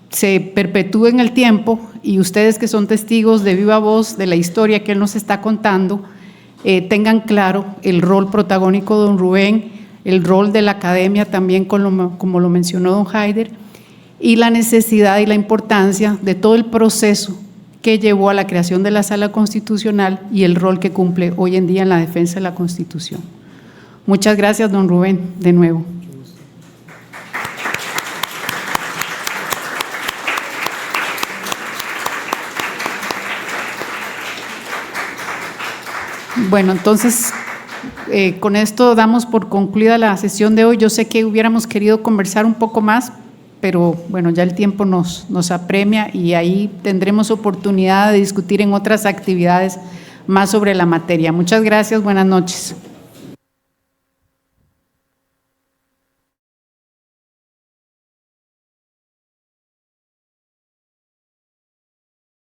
se perpetúe en el tiempo, y ustedes que son testigos de viva voz de la historia que él nos está contando, tengan claro el rol protagónico de don Rubén, el rol de la academia también, como lo mencionó don Haider, y la necesidad y la importancia de todo el proceso que llevó a la creación de la Sala Constitucional y el rol que cumple hoy en día en la defensa de la Constitución. Muchas gracias, don Rubén, de nuevo. Bueno, entonces, con esto damos por concluida la sesión de hoy. Yo sé que hubiéramos querido conversar un poco más, pero bueno, ya el tiempo nos apremia, y ahí tendremos oportunidad de discutir en otras actividades más sobre la materia. Muchas gracias, buenas noches.